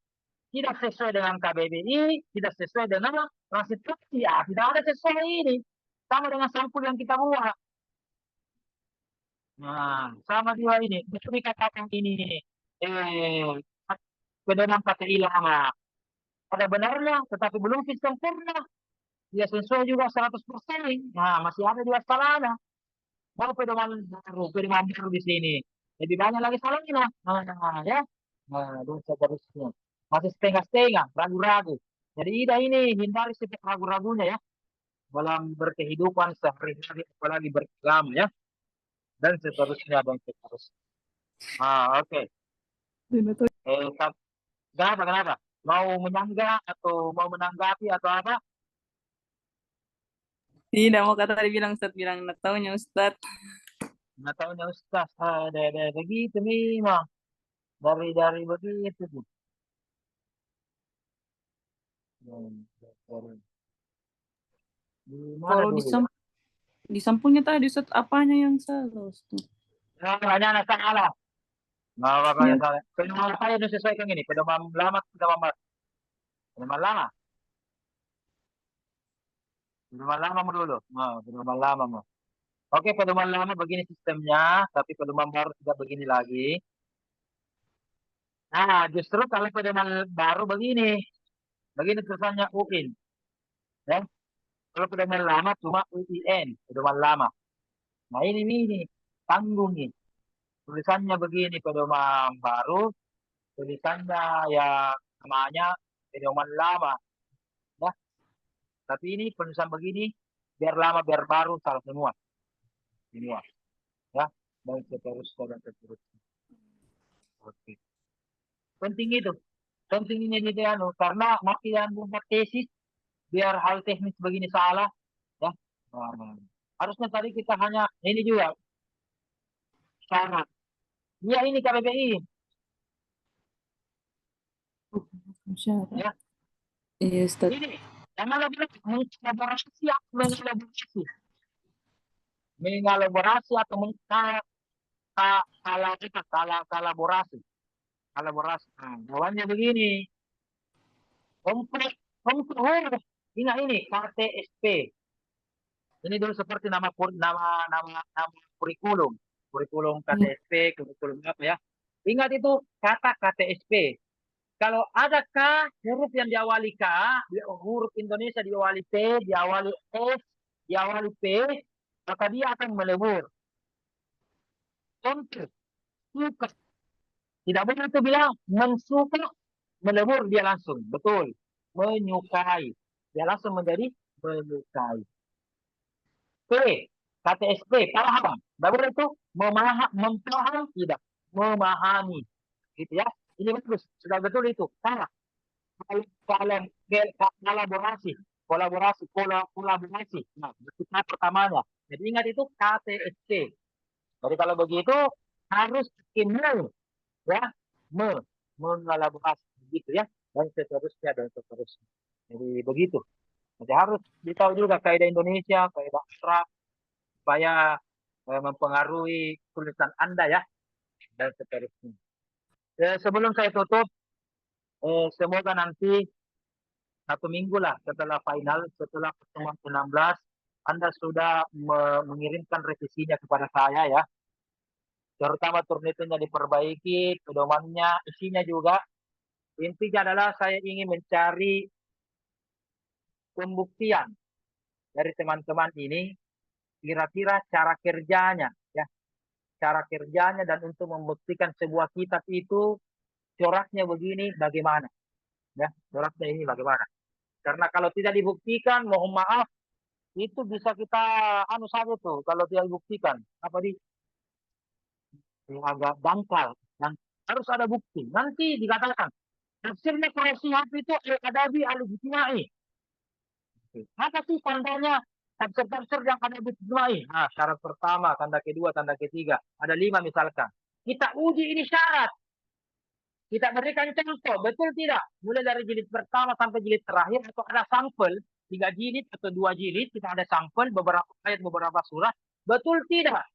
sesuai dengan KBBI, tidak sesuai dengan transliterasi. Ya, tidak ada sesuai ini. Sama dengan sampul yang kita buat. Nah, sama juga ini. Betul dikatakan ini. Pedoman kata ilama. Pada benarnya, tetapi belum sempurna. Dia sesuai juga 100%. Nah, masih ada juga salahnya. Mau pedoman baru di sini. Lebih banyak lagi salahnya. Nah, ya. Nah, dan seterusnya. Masih setengah-setengah, ragu-ragu. Jadi ini hindari setiap ragu-ragunya ya. Dalam berkehidupan sehari-hari, apalagi beragama ya. Dan seterusnya, dan seterusnya. Oke. Kenapa? Mau menyanggah atau mau menanggapi atau apa? Tidak mau kata dia bilang Ustaz bilang nggak taunya Ustaz. Nggak tahunya Ustaz. Ada begitu memang. Dari begitu tuh. Di mana Kalau dulu ya? di sampulnya tadi Ustaz apanya yang salah Ustaz? Banyak anak salah. Nggak apa-apa Iya. yang salah. Pedoman saya itu sesuaikan ini. Pedoman lama, pedoman baru. Pedoman lama. Pedoman lama dulu. Pedoman lama mau. Oke, pedoman lama begini sistemnya, tapi pedoman baru tidak begini lagi. Nah, justru kalau pedoman baru begini. Begini tulisannya UIN. Ya. Kalau pedoman lama cuma UIN, pedoman lama. Nah, ini tanggung nih. Tulisannya begini pedoman baru, tulisannya ya namanya pedoman lama. Ya. Tapi ini penulisan begini, biar lama biar baru salah semua. Semua. Ya. Dan seterusnya. Oke. Penting itu. Penting ini di karena nanti yang buat tesis biar hal teknis begini salah ya. Harusnya tadi kita hanya ini juga syarat. Ya ini KBBI ya. Iya Ustaz. Ini yang mana mengelaborasi atau mengelaborasi. Mengelaborasi atau kolaborasi. Kolaborasi. Jawabannya begini. Kompleks huruf. Ingat ini KTSP. Ini dulu seperti nama kurikulum. Kurikulum KTSP, kurikulum apa ya. Ingat itu kata KTSP. Kalau ada K, huruf yang diawali K, huruf Indonesia diawali T, diawali S, diawali P, maka dia akan melebur. Contoh, suka. Tidak boleh itu bilang mensuka, melebur dia langsung. Betul. Menyukai. Dia langsung menjadi menyukai. P, KTSP, paham. Tidak boleh itu memaham, tidak. Memahami. Gitu ya. Ini bagus. Sudah betul itu. Salah. Kolaborasi. Nah, kita pertamanya. Jadi ingat itu KTSP. Jadi kalau begitu harus me, ya, mengelaborasi begitu ya, dan seterusnya. Jadi begitu. Jadi harus ditahu juga kaidah Indonesia, kaidah Arab, supaya mempengaruhi tulisan Anda ya, dan seterusnya. Sebelum saya tutup, semoga nanti 1 minggu lah setelah final, setelah pertemuan ke-16, Anda sudah mengirimkan revisinya kepada saya ya. Terutama Turnitinnya diperbaiki, pedomannya, isinya juga. Intinya adalah saya ingin mencari pembuktian dari teman-teman ini, kira-kira cara kerjanya, ya, cara kerjanya, dan untuk membuktikan sebuah kitab itu coraknya begini, bagaimana, ya, coraknya ini bagaimana. Karena kalau tidak dibuktikan, mohon maaf, itu bisa kita anu saja tuh, kalau tidak dibuktikan, apa agak dangkal, dan harus ada bukti. Nanti dikatakan tafsirnya kalau Syihab itu al-adabi al-ijtimai. Apa sih tandanya tafsir-tafsir yang ada ijtimai? Nah, syarat pertama, tanda kedua, tanda ketiga. Ada 5 misalkan. Kita uji ini syarat. Kita berikan contoh, betul tidak? Mulai dari jilid pertama sampai jilid terakhir, atau ada sampel, 3 jilid atau 2 jilid, kita ada sampel, beberapa ayat, beberapa surat. Betul tidak?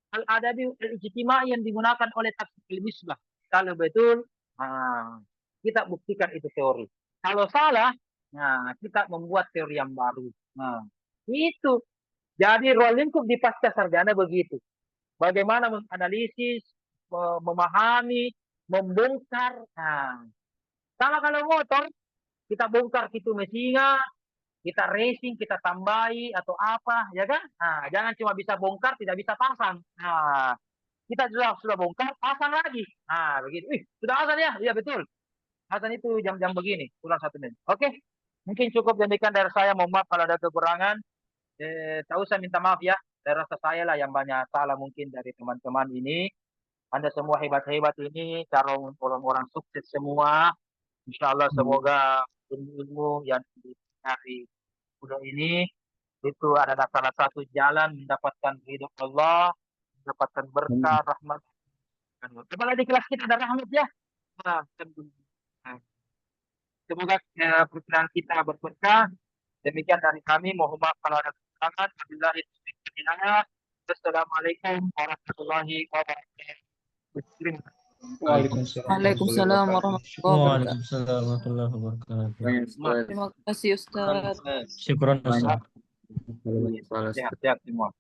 Al-adabi al-ijtimai yang digunakan oleh tafsir al-misbah. Kalau betul, kita buktikan itu teori. Kalau salah, nah, kita membuat teori yang baru. Nah, itu. Jadi ruang lingkup di pasca sarjana begitu. Bagaimana menganalisis, memahami, membongkar. Nah, sama kalau motor, kita bongkar itu mesinnya, kita racing, kita tambahi atau apa, ya kan? Nah, jangan cuma bisa bongkar, tidak bisa pasang. Nah, kita sudah bongkar, pasang lagi. Nah, begitu. Sudah azan ya? Iya, betul. Azan itu jam-jam begini, kurang 1 menit. Oke, mungkin cukup demikian dari saya. Mohon maaf kalau ada kekurangan. Tak usah minta maaf ya. Saya rasa saya lah yang banyak salah mungkin dari teman-teman ini. Anda semua hebat-hebat ini, calon orang-orang sukses semua. Insya Allah semoga ilmu yang dari budak ini itu adalah salah satu jalan mendapatkan ridho Allah, mendapatkan berkah, rahmat. Apalagi di kelas kita ada rahmat ya. Nah, semoga perjalanan kita berberkah. Demikian dari kami. Mohon maaf kalau ada kekurangan. Wabillahi taufiq wal hidayah. Assalamualaikum warahmatullahi wabarakatuh. Waalaikumsalam warahmatullahi wabarakatuh. Waalaikumsalam warahmatullahi wabarakatuh. Terima kasih Ustaz. Syukran Ustaz. Salah. Sehat-sehat semua.